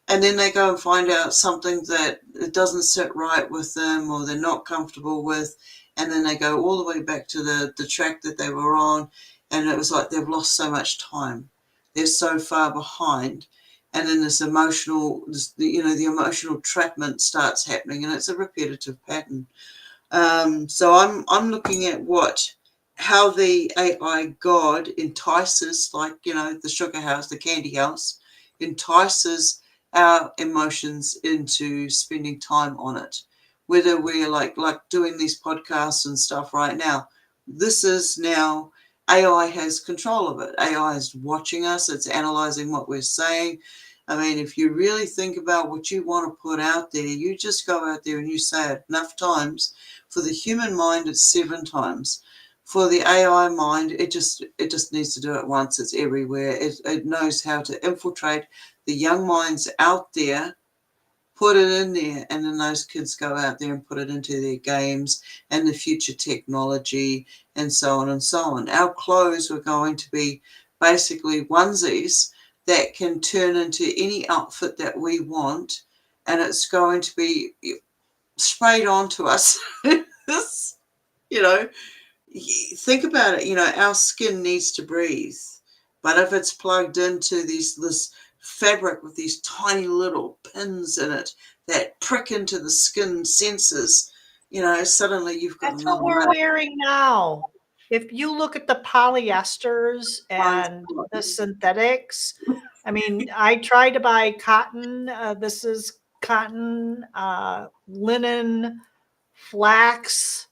and then they go and find out something that it doesn't sit right with them or they're not comfortable with, and then they go all the way back to the track that they were on. And it was like they've lost so much time. They're so far behind. And then the emotional trapment starts happening, and it's a repetitive pattern. So I'm looking at how the AI God entices, like, the sugar house, the candy house, entices our emotions into spending time on it. Whether we're like doing these podcasts and stuff right now, this is now AI has control of it. AI is watching us. It's analyzing what we're saying. I mean, if you really think about what you want to put out there, you just go out there and you say it enough times. For the human mind, it's 7 times. For the AI mind, it just needs to do it once. It's everywhere. It knows how to infiltrate the young minds out there, put it in there, and then those kids go out there and put it into their games and the future technology and so on and so on. Our clothes are going to be basically onesies that can turn into any outfit that we want, and it's going to be sprayed onto us. Think about it. Our skin needs to breathe, but if it's plugged into this fabric with these tiny little pins in it that prick into the skin sensors, suddenly you've got That's what another we're layer. wearing now. If you look at the polyesters and the synthetics, I mean, I tried to buy cotton. This is cotton, linen, flax,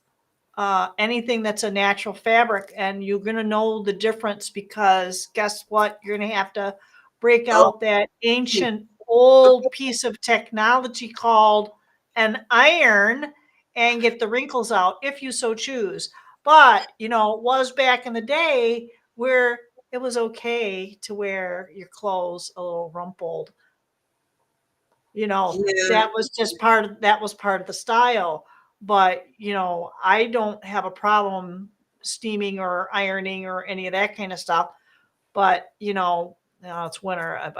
anything that's a natural fabric, and you're going to know the difference, because guess what? You're going to have to break out that ancient old piece of technology called an iron and get the wrinkles out if you so choose. But, it was back in the day where it was okay to wear your clothes a little rumpled. Yeah. That was just part of the style. But, I don't have a problem steaming or ironing or any of that kind of stuff. But, it's winter.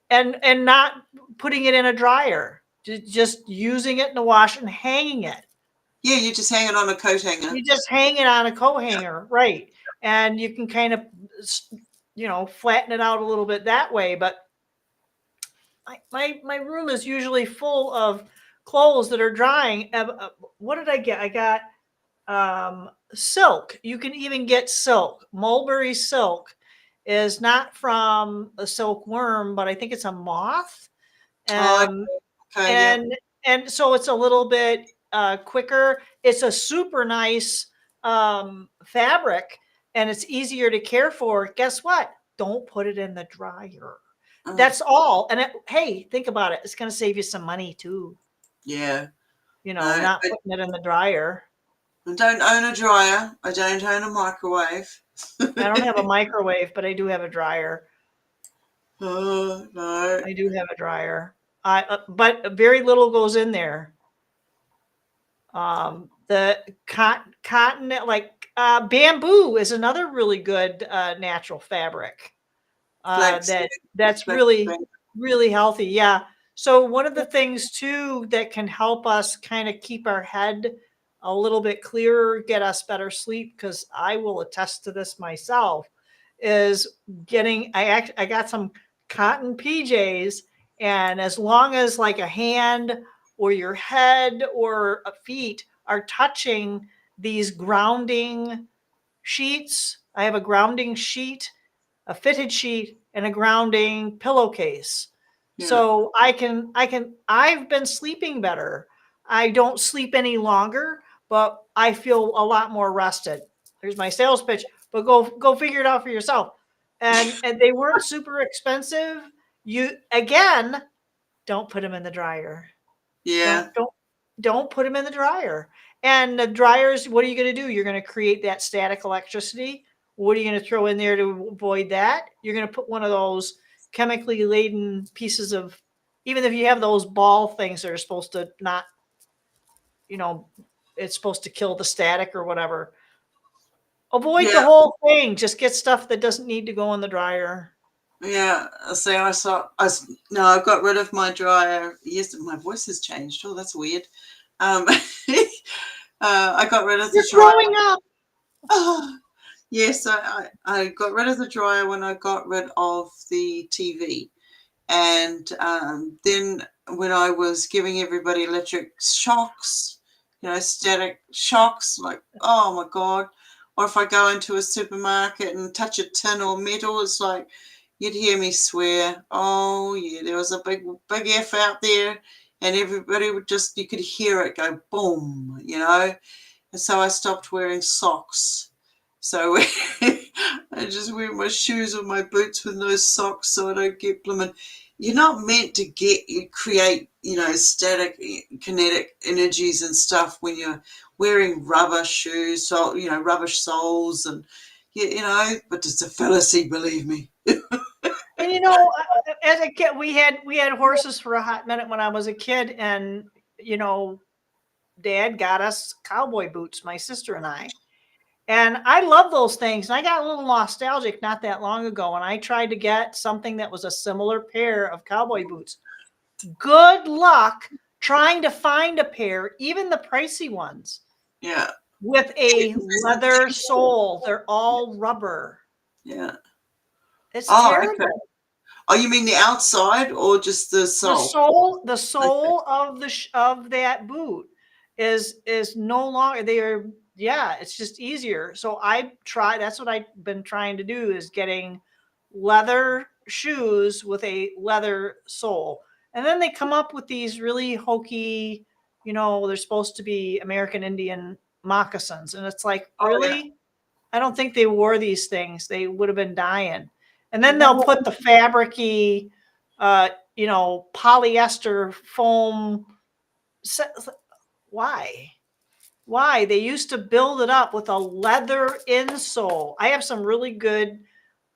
And not putting it in a dryer, just using it in the wash and hanging it. Yeah, you just hang it on a coat hanger. You just hang it on a coat hanger, right? And you can kind of, flatten it out a little bit that way. But my room is usually full of clothes that are drying. What did I get? I got silk. You can even get silk. Mulberry silk is not from a silkworm, but I think it's a moth. Okay, yeah. And so it's a little bit quicker. It's a super nice fabric, and it's easier to care for. Guess what? Don't put it in the dryer. That's all. And hey, think about it. It's going to save you some money too. Yeah. Not putting it in the dryer. I don't own a dryer. I don't own a microwave. I don't have a microwave, but I do have a dryer. Oh, no. I do have a dryer. But very little goes in there. The cotton, like bamboo, is another really good natural fabric. That's really healthy. Yeah. So one of the things too that can help us kind of keep our head a little bit clearer, get us better sleep, because I will attest to this myself, is getting, I got some cotton PJs, and as long as like a hand or your head or feet are touching these grounding sheets, I have a grounding sheet, a fitted sheet, and a grounding pillowcase. Yeah. So I've been sleeping better. I don't sleep any longer, but I feel a lot more rested. There's my sales pitch, but go figure it out for yourself. And they weren't super expensive. You, again, don't put them in the dryer. Yeah. Don't put them in the dryer. And the dryers, what are you going to do? You're going to create that static electricity. What are you going to throw in there to avoid that? You're going to put one of those chemically laden pieces of, even if you have those ball things that are supposed to not, it's supposed to kill the static or whatever. Avoid the Yeah. whole thing. Just get stuff that doesn't need to go in the dryer. Yeah. See, no, I got rid of my dryer. Yes, my voice has changed. Oh, that's weird. I got rid of the You're dryer. growing up. Oh, yes, I got rid of the dryer when I got rid of the TV. And then when I was giving everybody electric shocks, static shocks, like, oh my God. Or if I go into a supermarket and touch a tin or metal, it's like, you'd hear me swear, oh yeah, there was a big F out there, and everybody would just, you could hear it go boom, And so I stopped wearing socks. So I just wear my shoes or my boots with no socks so I don't get blooming. You're not meant to create, static kinetic energies and stuff when you're wearing rubber shoes, so, rubbish soles and, but it's a fallacy, believe me. And as a kid, we had horses for a hot minute when I was a kid, and Dad got us cowboy boots, my sister and I. And I love those things. And I got a little nostalgic not that long ago, and I tried to get something that was a similar pair of cowboy boots. Good luck trying to find a pair, even the pricey ones. Yeah. With a leather sole. They're all rubber. Yeah. It's terrible. Okay. Oh, you mean the outside or just the sole? The sole of that boot is no longer. It's just easier. So that's what I've been trying to do, is getting leather shoes with a leather sole. And then they come up with these really hokey, they're supposed to be American Indian moccasins. And it's like, really? Yeah. I don't think they wore these things. They would have been dying. And then they'll put the fabricy, polyester foam. Why? They used to build it up with a leather insole. I have some really good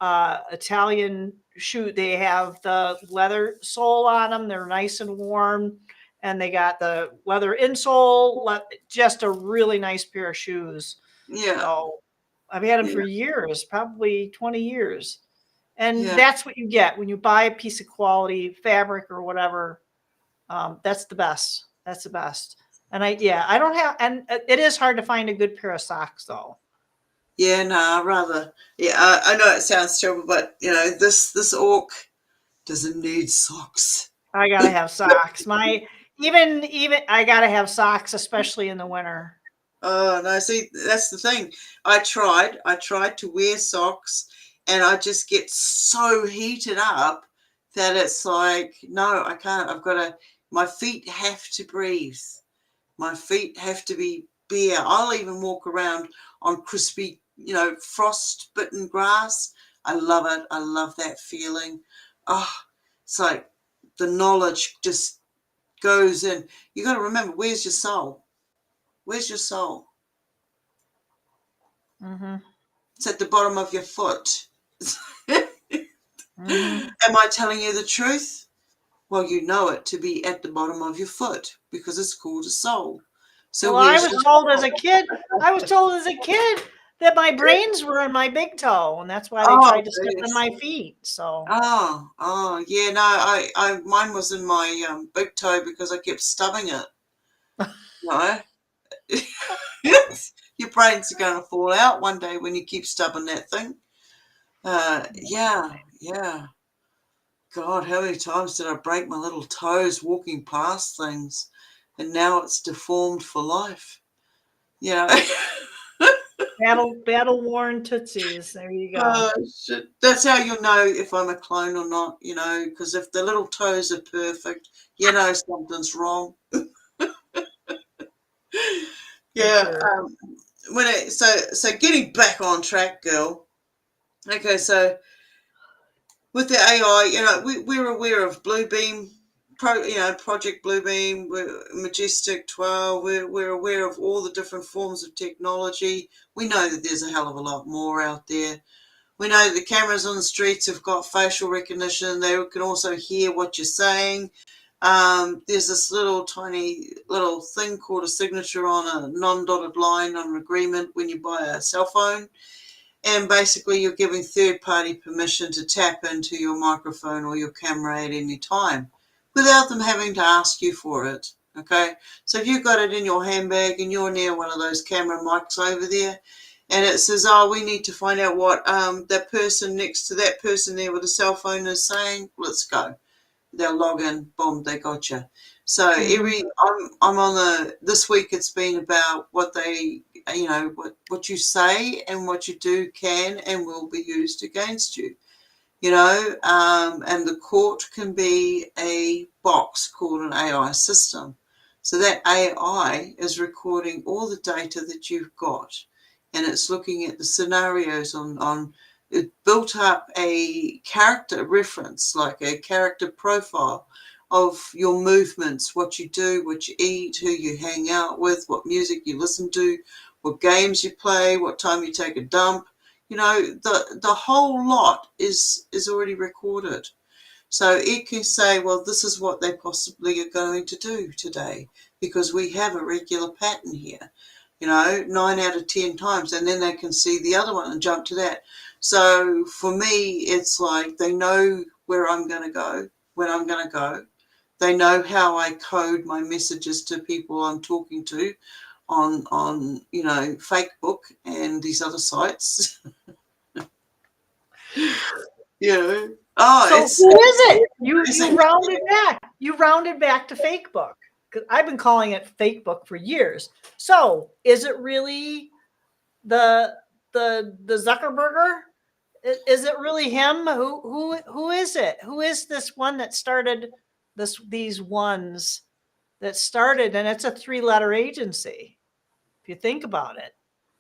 Italian shoe. They have the leather sole on them. They're nice and warm. And they got the leather insole. Just a really nice pair of shoes. Yeah. So I've had them for years, probably 20 years. And that's what you get when you buy a piece of quality fabric or whatever. That's the best. That's the best. And I don't have, and it is hard to find a good pair of socks though. Yeah, no, I know it sounds terrible, but this orc doesn't need socks. I gotta have socks. Even I gotta have socks, especially in the winter. Oh no, see, that's the thing. I tried to wear socks, and I just get so heated up that it's like, no, I can't. My feet have to breathe. My feet have to be bare. I'll even walk around on crispy, frost-bitten grass. I love it. I love that feeling. Oh, it's like the knowledge just goes in. You got to remember, where's your soul? Where's your soul? Mm-hmm. It's at the bottom of your foot. Mm-hmm. Am I telling you the truth? Well, you know it to be at the bottom of your foot because it's called a soul. So well, I was told as a kid that my brains were in my big toe, and that's why they tried to step on my feet. So. Yeah, no, mine was in my big toe because I kept stubbing it. No, Your brains are going to fall out one day when you keep stubbing that thing. Yeah. God, how many times did I break my little toes walking past things? And now it's deformed for life. You know. Battle worn tootsies. There you go. Oh, shit. That's how you'll know if I'm a clone or not, you know, because if the little toes are perfect, you know something's wrong. Yeah. Sure. So getting back on track, girl. Okay, so with the AI, you know, we're aware of Bluebeam, Project Bluebeam, Majestic 12. We're aware of all the different forms of technology. We know that there's a hell of a lot more out there. We know the cameras on the streets have got facial recognition. They can also hear what you're saying. There's this tiny little thing called a signature on a non-dotted line on an agreement when you buy a cell phone. And basically you're giving third-party permission to tap into your microphone or your camera at any time without them having to ask you for it. Okay? So if you've got it in your handbag and you're near one of those camera mics over there, and it says, oh, we need to find out what that person next to that person there with a cell phone is saying, let's go. They'll log in, boom, they got you. So I'm on this week it's been about what they, what you say and what you do can and will be used against you. And the court can be a box called an AI system. So that AI is recording all the data that you've got, and it's looking at the scenarios on it built up a character reference, like a character profile of your movements, what you do, what you eat, who you hang out with, what music you listen to, what games you play, what time you take a dump. The whole lot is already recorded. So it can say, well, this is what they possibly are going to do today because we have a regular pattern here, 9 out of 10 times. And then they can see the other one and jump to that. So for me, it's like they know where I'm going to go, when I'm going to go. They know how I code my messages to people I'm talking to on Facebook and these other sites. Oh, So it's who is it? You amazing. rounded back. You rounded back to Fakebook, because I've been calling it Fakebook for years. So is it really the Zuckerberger? Is it really him? Who is it? Who is this one that started these ones that started? And it's a 3-letter agency, if you think about it.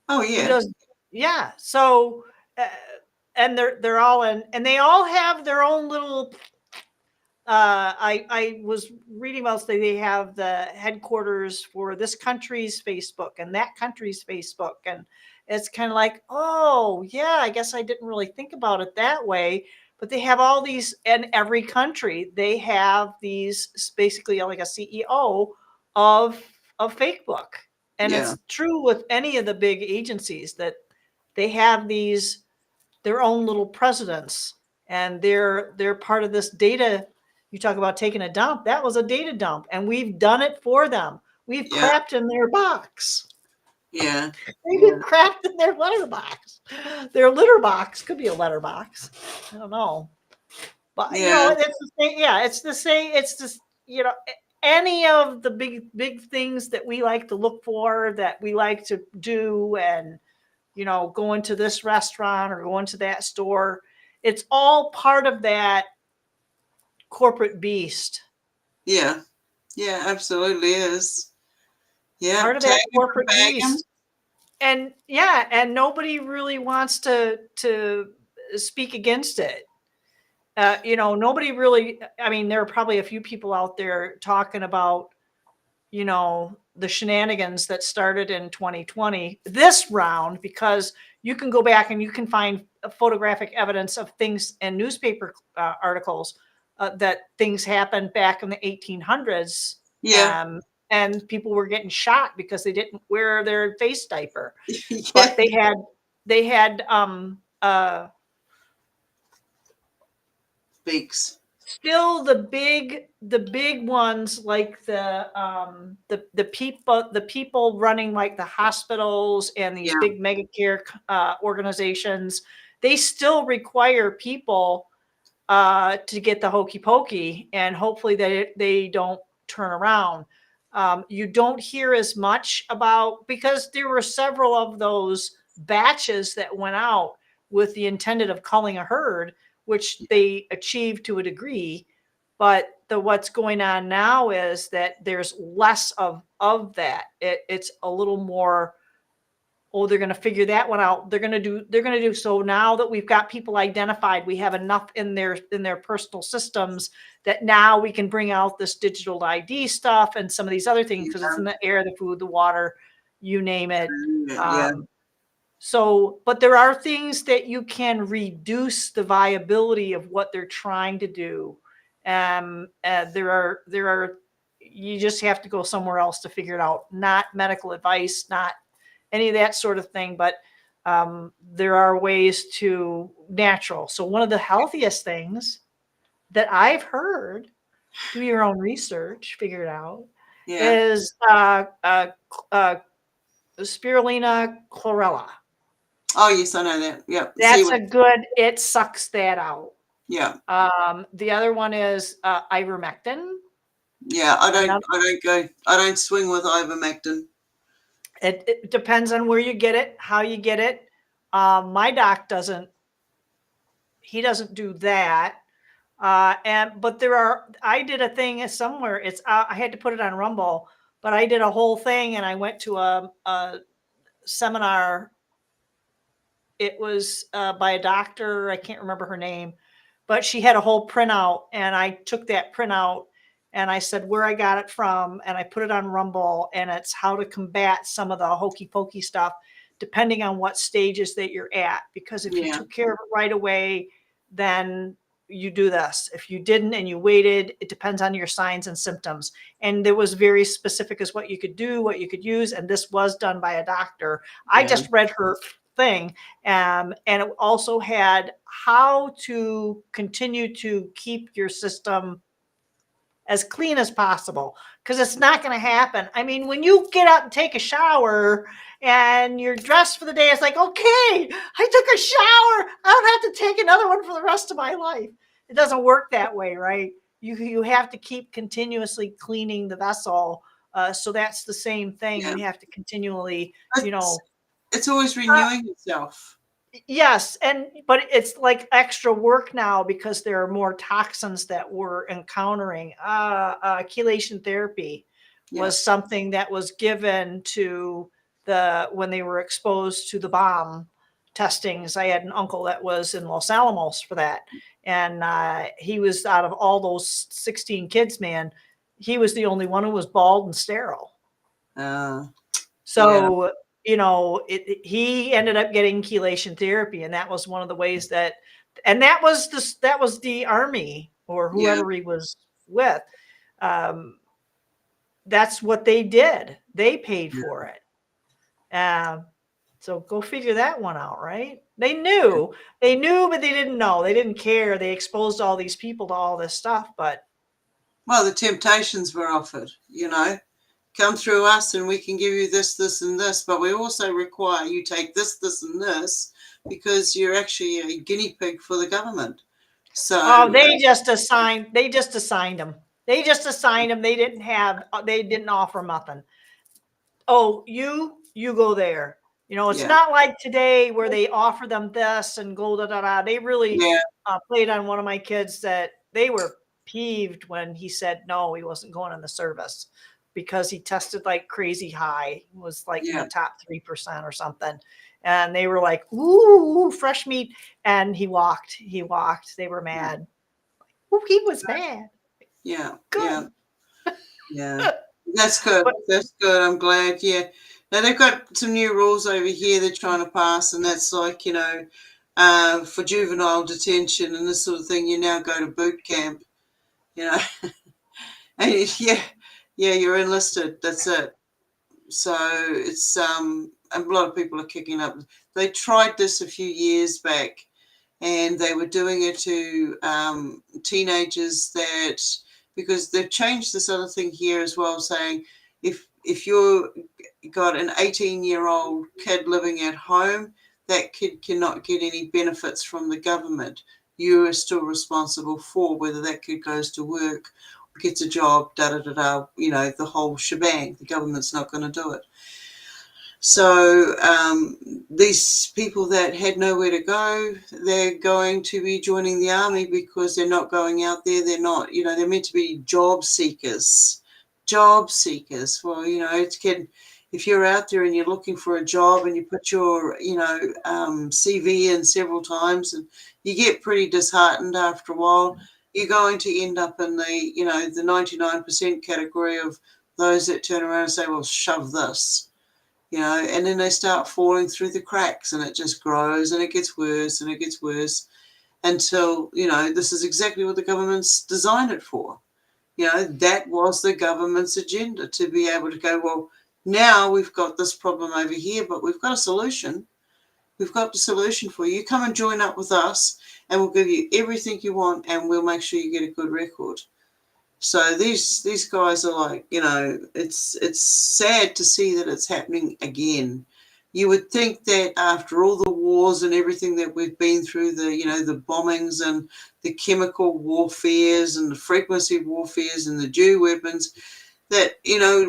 Oh Who yeah. does? Yeah. So, and they're all in, and they all have their own little. I was reading about they have the headquarters for this country's Facebook and that country's Facebook, and it's kind of like, oh yeah, I guess I didn't really think about it that way. But they have all these in every country. They have these basically like a CEO of Facebook, and Yeah. it's true with any of the big agencies that they have their own little presidents, and they're part of this data. You talk about taking a dump. That was a data dump, and we've done it for them. We've Yeah. crapped in their box. Yeah. We've crapped in their letterbox. Their litter box could be a letterbox. I don't know, but Yeah. it's the same. Yeah, it's the same. It's just any of the big things that we like to look for, that we like to do, and going to this restaurant or going to that store. It's all part of that corporate beast. Yeah. Yeah, absolutely is. Yeah. Part of Tag that 'em corporate or bag 'em. beast. And nobody really wants to speak against it. Nobody really, I mean, there are probably a few people out there talking about, the shenanigans that started in 2020, this round, because you can go back and you can find photographic evidence of things and newspaper articles that things happened back in the 1800s. Yeah. And people were getting shot because they didn't wear their face diaper. Yeah. But they had Beaks. still the big ones, like the people running like the hospitals and these Yeah. big mega care organizations, they still require people to get the hokey pokey, and hopefully they don't turn around. You don't hear as much about, because there were several of those batches that went out with the intended of culling a herd, which they achieved to a degree. But what's going on now is that there's less of that. It's a little more, oh, they're going to figure that one out. They're going to do. So now that we've got people identified, we have enough in their personal systems that now we can bring out this digital ID stuff and some of these other things, because it's in the air, the food, the water, you name it. Yeah. So, but there are things that you can reduce the viability of what they're trying to do. There are, you just have to go somewhere else to figure it out. Not medical advice, not any of that sort of thing, but there are ways to natural. So one of the healthiest things that I've heard, do your own research, figure it out, Yeah. is spirulina chlorella. Oh, yes, I know that. Yeah. That's a good, it sucks that out. Yeah. The other one is ivermectin. Yeah. I don't swing with ivermectin. It depends on where you get it, how you get it. My doc doesn't do that. But I did a thing somewhere. I had to put it on Rumble, but I did a whole thing, and I went to a seminar. It was by a doctor. I can't remember her name, but she had a whole printout, and I took that printout and I said where I got it from, and I put it on Rumble, and it's how to combat some of the hokey pokey stuff, depending on what stages that you're at. Because if you took care of it right away, then you do this. If you didn't and you waited, it depends on your signs and symptoms. And there was very specific as what you could do, what you could use. And this was done by a doctor. I just read her thing. And it also had how to continue to keep your system as clean as possible, because it's not going to happen. I mean, when you get up and take a shower and you're dressed for the day, it's like, okay, I took a shower. I don't have to take another one for the rest of my life. It doesn't work that way, right? You have to keep continuously cleaning the vessel. So that's the same thing. You have to continually, it's always renewing itself. Yes, but it's like extra work now because there are more toxins that we're encountering. Chelation therapy was something that was given to when they were exposed to the bomb testings. I had an uncle that was in Los Alamos for that, and he was, out of all those 16 kids, man, he was the only one who was bald and sterile. He ended up getting chelation therapy, and that was one of the ways that was the army or whoever he was with. That's what they did. They paid for it. So go figure that one out, right? They knew, but they didn't know. They didn't care. They exposed all these people to all this stuff, but. Well, the temptations were offered, come through us and we can give you this, this, and this, but we also require you take this, this, and this, because you're actually a guinea pig for the government. So they just assigned them. They just assigned them. They didn't offer nothing. Oh, you go there. It's not like today where they offer them this and go da da da. They really played on one of my kids that they were peeved when he said no, he wasn't going in the service, because he tested like crazy high. He was like in the top 3% or something. And they were like, ooh, fresh meat. And he walked. They were mad. Ooh, he was mad. Yeah. Good. Yeah. That's good. That's good. I'm glad. Yeah. Now they've got some new rules over here they're trying to pass, and that's like, for juvenile detention and this sort of thing, you now go to boot camp, and you're enlisted. That's it. So it's a lot of people are kicking up. They tried this a few years back, and they were doing it to teenagers that, because they've changed this other thing here as well, saying if you're got an 18-year-old kid living at home, that kid cannot get any benefits from the government. You are still responsible for whether that kid goes to work, gets a job, da-da-da-da, the whole shebang. The government's not going to do it. So these people that had nowhere to go, they're going to be joining the army because they're not going out there. They're not, they're meant to be job seekers. Job seekers. Well, if you're out there and you're looking for a job and you put your, CV in several times and you get pretty disheartened after a while, you're going to end up in the, the 99% category of those that turn around and say, well, shove this. And then they start falling through the cracks, and it just grows and it gets worse and it gets worse until, this is exactly what the government's designed it for. That was the government's agenda, to be able to go, well, now we've got this problem over here, but we've got a solution. We've got the solution for you. Come and join up with us and we'll give you everything you want and we'll make sure you get a good record. So these guys are like, it's sad to see that it's happening again. You would think that after all the wars and everything that we've been through, the bombings and the chemical warfares and the frequency warfares and the dew weapons, that,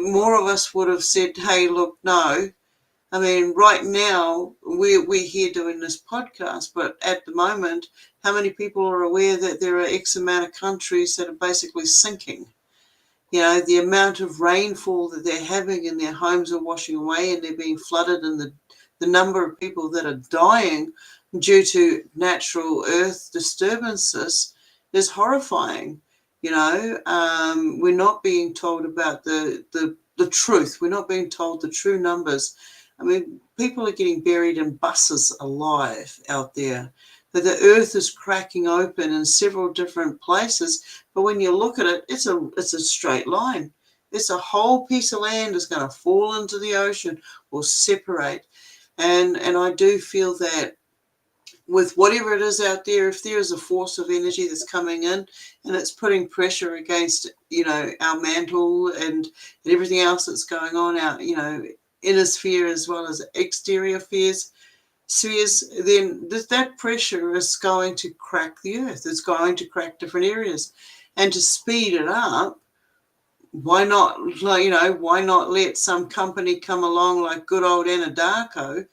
more of us would have said, hey, look, no. I mean, right now, we're here doing this podcast, but at the moment, how many people are aware that there are X amount of countries that are basically sinking? The amount of rainfall that they're having and their homes are washing away and they're being flooded, and the number of people that are dying due to natural earth disturbances is horrifying. We're not being told about the truth. We're not being told the true numbers. I mean, people are getting buried in buses alive out there. But the earth is cracking open in several different places. But when you look at it, it's a straight line. It's a whole piece of land is going to fall into the ocean or separate. And I do feel that with whatever it is out there, if there is a force of energy that's coming in and it's putting pressure against, our mantle and everything else that's going on out, inner sphere as well as exterior spheres, then that pressure is going to crack the earth. It's going to crack different areas. And to speed it up, why not let some company come along like good old Anadarko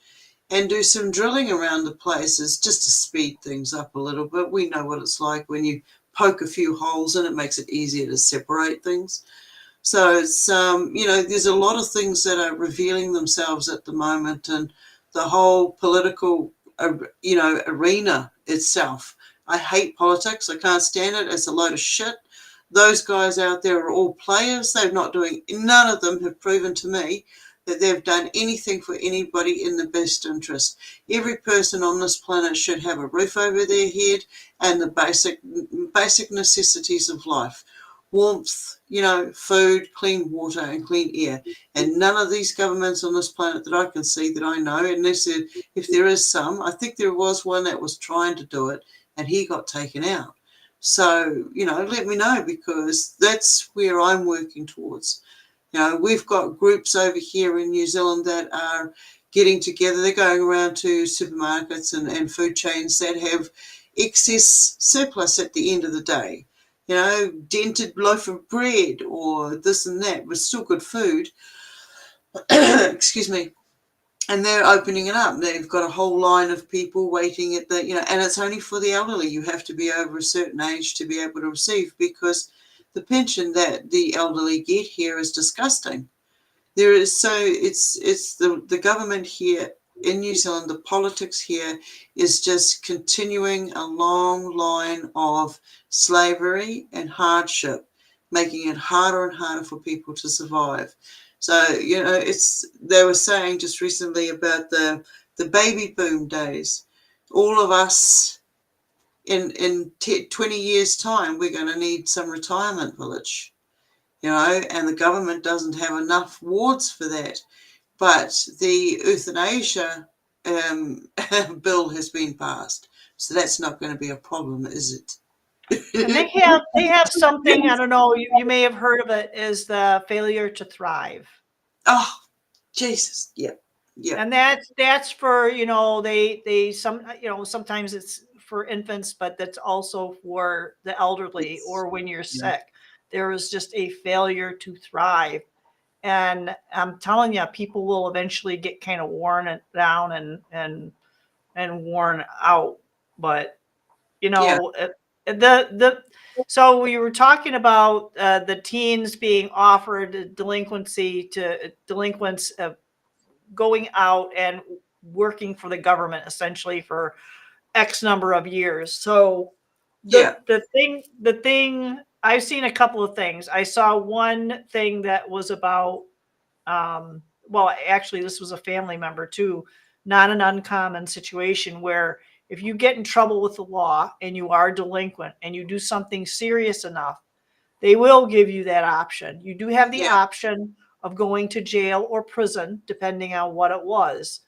and do some drilling around the places just to speed things up a little bit. We know what it's like when you poke a few holes in it, makes it easier to separate things. So it's, there's a lot of things that are revealing themselves at the moment, and the whole political, arena itself. I hate politics. I can't stand it. It's a load of shit. Those guys out there are all players. None of them have proven to me that they've done anything for anybody in the best interest. Every person on this planet should have a roof over their head and the basic necessities of life. Warmth, food, clean water and clean air. And none of these governments on this planet that I can see, that I know, unless if there is some, I think there was one that was trying to do it and he got taken out. So, let me know, because that's where I'm working towards. We've got groups over here in New Zealand that are getting together. They're going around to supermarkets and food chains that have excess surplus at the end of the day. Dented loaf of bread or this and that, but still good food. Excuse me. And they're opening it up. They've got a whole line of people waiting at and it's only for the elderly. You have to be over a certain age to be able to receive, because the pension that the elderly get here is disgusting. It's the government here in New Zealand, the politics here is just continuing a long line of slavery and hardship, making it harder and harder for people to survive. So, they were saying just recently about the baby boom days. All of us in 20 years' time, we're going to need some retirement village, and the government doesn't have enough wards for that. But the euthanasia bill has been passed. So that's not going to be a problem, is it? And they have something, I don't know, you may have heard of it, is the failure to thrive. Oh, Jesus. Yep. Yep. And that's for, sometimes it's for infants, but that's also for the elderly or when you're sick. There is just a failure to thrive. And I'm telling you, people will eventually get kind of worn down and worn out. But so we were talking about the teens being offered delinquents going out and working for the government essentially for X number of years. So the thing I've seen a couple of things. I saw one thing that was about well, actually this was a family member too, not an uncommon situation where if you get in trouble with the law and you are delinquent and you do something serious enough, they will give you that option. You do have the option of going to jail or prison, depending on what it was.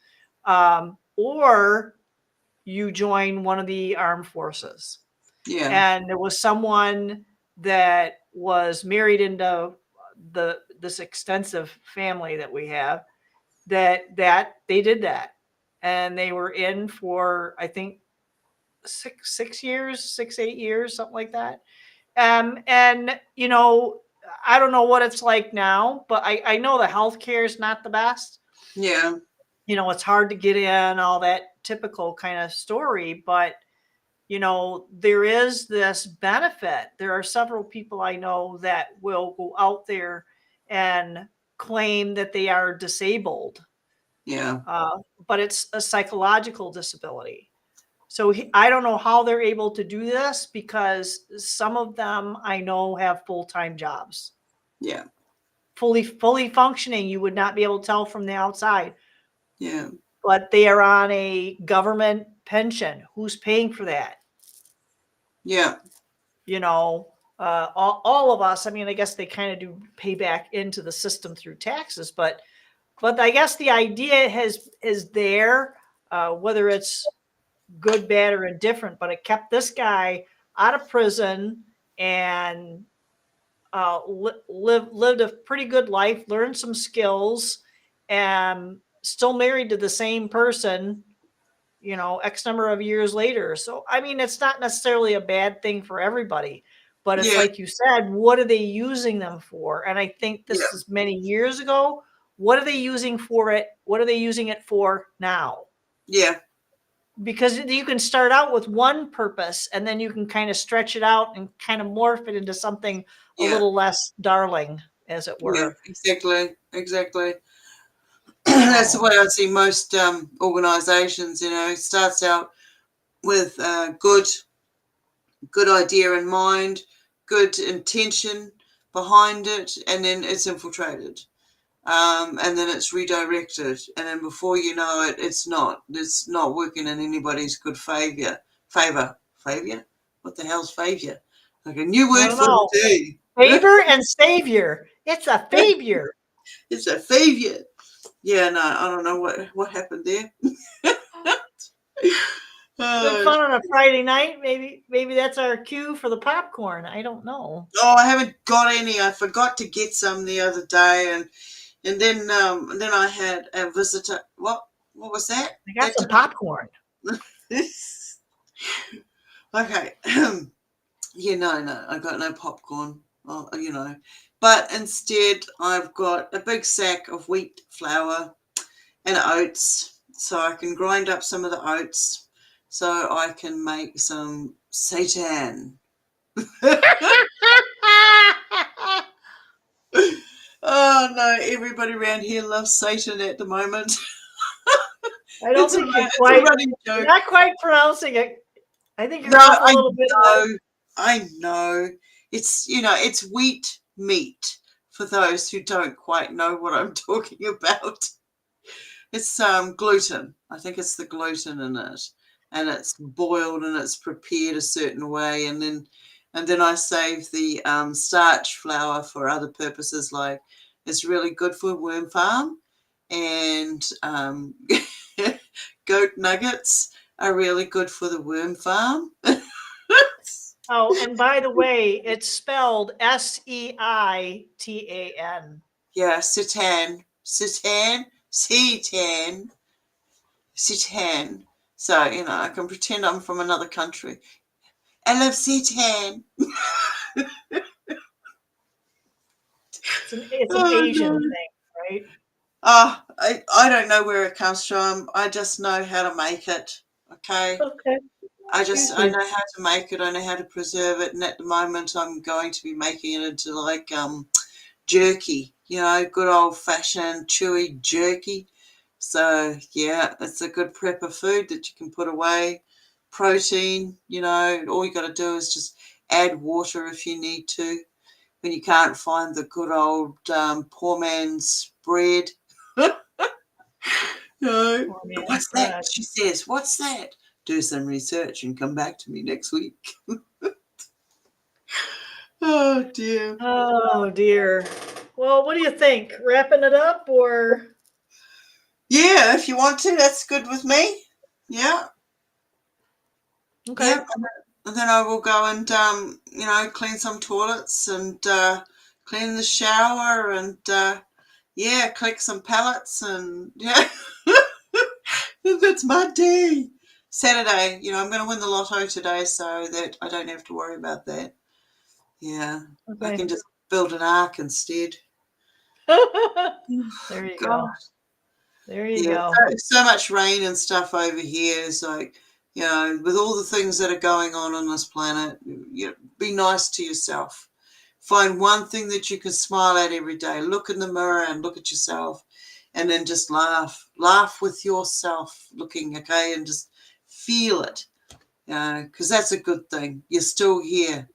Or you join one of the armed forces. Yeah. And there was someone that was married into this extensive family that we have that they did that. And they were in for, I think, 6 years, 8 years, something like that. And I don't know what it's like now, but I know the healthcare is not the best. Yeah. It's hard to get in, all that typical kind of story, but there is this benefit. There are several people I know that will go out there and claim that they are disabled. Yeah. But it's a psychological disability. So I don't know how they're able to do this because some of them I know have full-time jobs. Yeah. Fully functioning, you would not be able to tell from the outside. Yeah. But they are on a government pension. Who's paying for that? Yeah. All of us, I mean, I guess they kind of do pay back into the system through taxes, but I guess the idea is there, whether it's good, bad, or indifferent, but it kept this guy out of prison and lived a pretty good life, learned some skills, and still married to the same person, X number of years later. So, I mean, it's not necessarily a bad thing for everybody, but it's Yeah. like you said, what are they using them for? And I think this is many years ago. What are they using for it? What are they using it for now? Yeah. Because you can start out with one purpose and then you can kind of stretch it out and kind of morph it into something a little less darling, as it were. Yeah, exactly. That's the way I see most organizations. It starts out with good idea in mind, good intention behind it, and then it's infiltrated. And then it's redirected, and then before you know it, it's not working in anybody's good favor. What the hell's favor? Like a new word for the day. Favor and savior. It's a favor. It's a favor. Yeah, no, I don't know what happened there. Good fun on a Friday night. Maybe that's our cue for the popcorn. I don't know. Oh, I haven't got any. I forgot to get some the other day, and then I had a visitor. What was that? I got some popcorn. Okay. Yeah, no, I got no popcorn. But instead I've got a big sack of wheat flour and oats, so I can grind up some of the oats so I can make some seitan. Oh no, everybody around here loves Satan at the moment. I don't think you're not quite pronouncing it. I think you're a little bit. I know. It's wheat meat for those who don't quite know what I'm talking about. It's gluten. I think it's the gluten in it, and it's boiled and it's prepared a certain way, and then I save the starch flour for other purposes, like it's really good for worm farm and goat nuggets are really good for the worm farm. Oh, and by the way, it's spelled Seitan. Yeah, Sitan. So, I can pretend I'm from another country. I love Sitan. It's an Oh, Asian no. thing, right? I don't know where it comes from. I just know how to make it. Okay. Okay. Excuse I me. know how to make it. I know how to preserve it. And at the moment, I'm going to be making it into like jerky. Good old fashioned chewy jerky. So yeah, it's a good prep of food that you can put away. Protein. All you got to do is just add water if you need to. When you can't find the good old poor man's bread. No. Oh, man, What's that? bread. She says, what's that? Do some research and come back to me next week. Oh, dear. Oh dear. Well, what do you think? Wrapping it up or? Yeah, if you want to, that's good with me. Yeah. Okay. Yeah. And then I will go and, clean some toilets and clean the shower and, collect some pallets and, yeah. That's my day. Saturday, I'm going to win the lotto today so that I don't have to worry about that. Yeah. I Okay. can just build an ark instead. There you God. go. There you Yeah. go. So much rain and stuff over here. It's like, with all the things that are going on this planet, be nice to yourself. Find one thing that you can smile at every day. Look in the mirror and look at yourself. And then just laugh. Laugh with yourself looking, okay? And just feel it. Because that's a good thing. You're still here.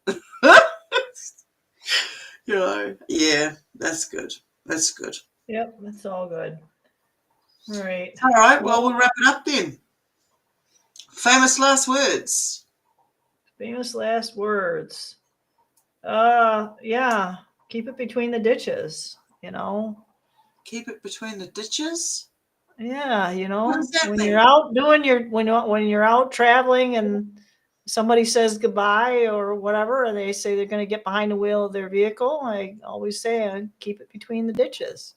Yeah, that's good. That's good. Yep, that's all good. All right. All right, well, Well, we'll wrap it up then. Famous last words. famous last words. Yeah. Keep it between the ditches, Keep it between the ditches. Yeah, What does that when you're mean? out doing when you're out traveling and somebody says goodbye or whatever, and they say they're going to get behind the wheel of their vehicle, I always say, keep it between the ditches.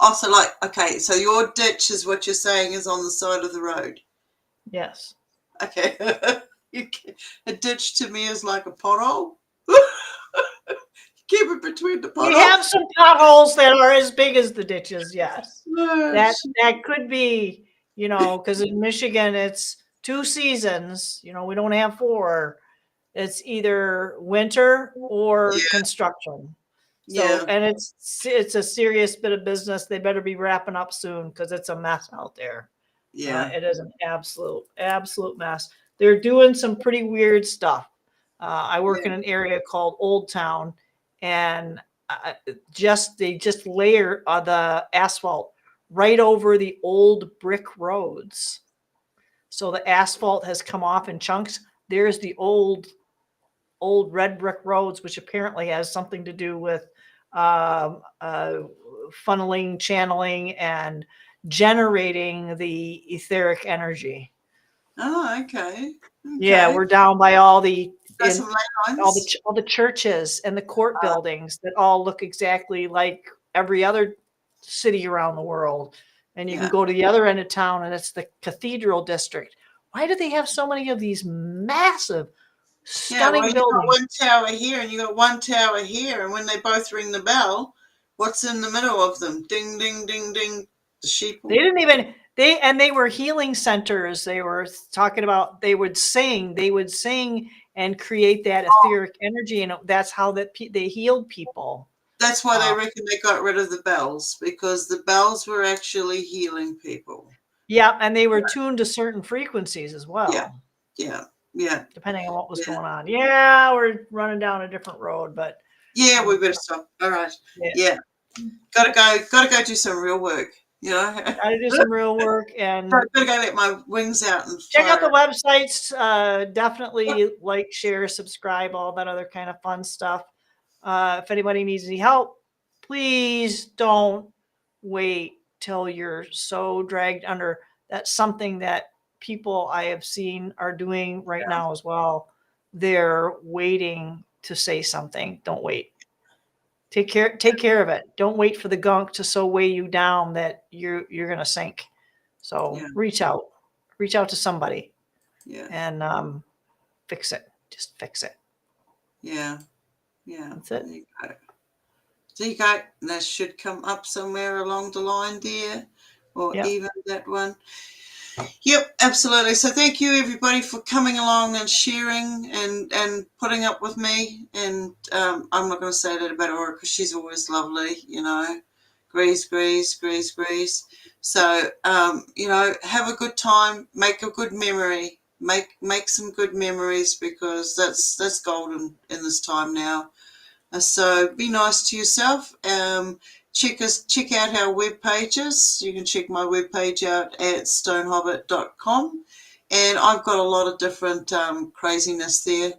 Also, okay, so your ditch is what you're saying is on the side of the road. Yes. Okay. A ditch to me is like a pothole. Keep it between the We potholes. have some potholes that are as big as the ditches. Yes, No, that could be, because in Michigan it's 2 seasons. We don't have 4. It's either winter or construction. So, yeah, and it's a serious bit of business. They better be wrapping up soon because it's a mess out there. yeah, It is an absolute mess. They're doing some pretty weird stuff. I work yeah. in an area called Old Town, and they just layer the asphalt right over the old brick roads. So the asphalt has come off in chunks. There's the old red brick roads, which apparently has something to do with funneling, channeling, and generating the etheric energy. Oh, okay. Yeah, Okay. we're down by all the Got some ley lines. all the churches and the court buildings that all look exactly like every other city around the world. And you can Yeah. go to the other end of town, and it's the cathedral district. Why do they have so many of these massive, Yeah, well, stunning you got buildings? one tower here and you got one tower here, and when they both ring the bell, what's in the middle of them? Ding, ding, ding, ding. The sheep. They didn't even they were healing centers. They were talking about they would sing and create that etheric energy, and that's how they healed people. That's why they reckon they got rid of the bells, because the bells were actually healing people. Yeah, and they were tuned to certain frequencies as Yeah, well, yeah, yeah, depending on what was yeah. going on. Yeah, we're running down a different road, but Yeah, we better stop. All right. yeah, Yeah. Gotta go do some real work, got to do some real work and Gotta go let my wings out and check out fire. the websites. Definitely like, share, subscribe, all that other kind of fun stuff. If anybody needs any help, please don't wait till you're so dragged under. That's something that people I have seen are doing right now as well. They're waiting to say something. Don't wait. Take care of it. Don't wait for the gunk to so weigh you down that you're going to sink. So Yeah. reach out to somebody Yeah. and fix it. Just fix it. Yeah. Yeah. That's it. There you go. There you go. That should come up somewhere along the line there, or Yep. even that one. Yep, absolutely. So thank you everybody for coming along and sharing and putting up with me. And I'm not going to say that about Auric because she's always lovely, you know. Grease. So you know, have a good time, make a good memory, make some good memories, because that's golden in this time now. So be nice to yourself. Check out our web pages. You can check my webpage out at stonehobbit.com, and I've got a lot of different craziness there.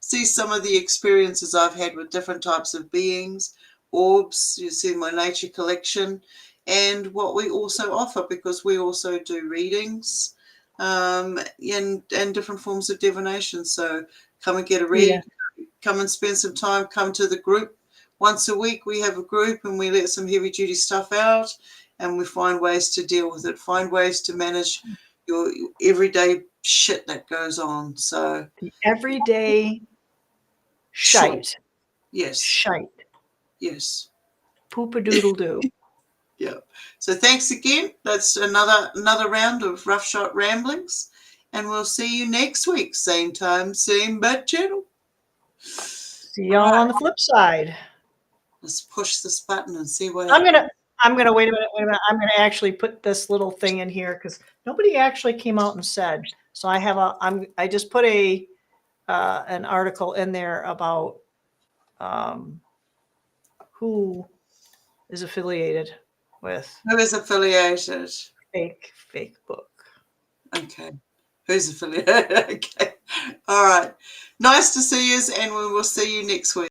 See some of the experiences I've had with different types of beings, orbs. You see my nature collection, and what we also offer, because we also do readings and different forms of divination. So come and get a read. Yeah. Come and spend some time. Come to the group. Once a week we have a group and we let some heavy duty stuff out, and we find ways to deal with it, find ways to manage your everyday shit that goes on. So The everyday shite. Yes. Shite. Yes. Poop-a-doodle-doo. Yeah. So thanks again. That's another round of Roughshod Ramblings, and we'll see you next week. Same time, same bad channel. See y'all on the flip side. Let's push this button and see what I'm happens. gonna wait a minute. I'm gonna actually put this little thing in here because nobody actually came out and said. So I just put an article in there about who is affiliated with Who is affiliated? fake book. Okay. Who's affiliated? Okay. All right. Nice to see you, and we will see you next week.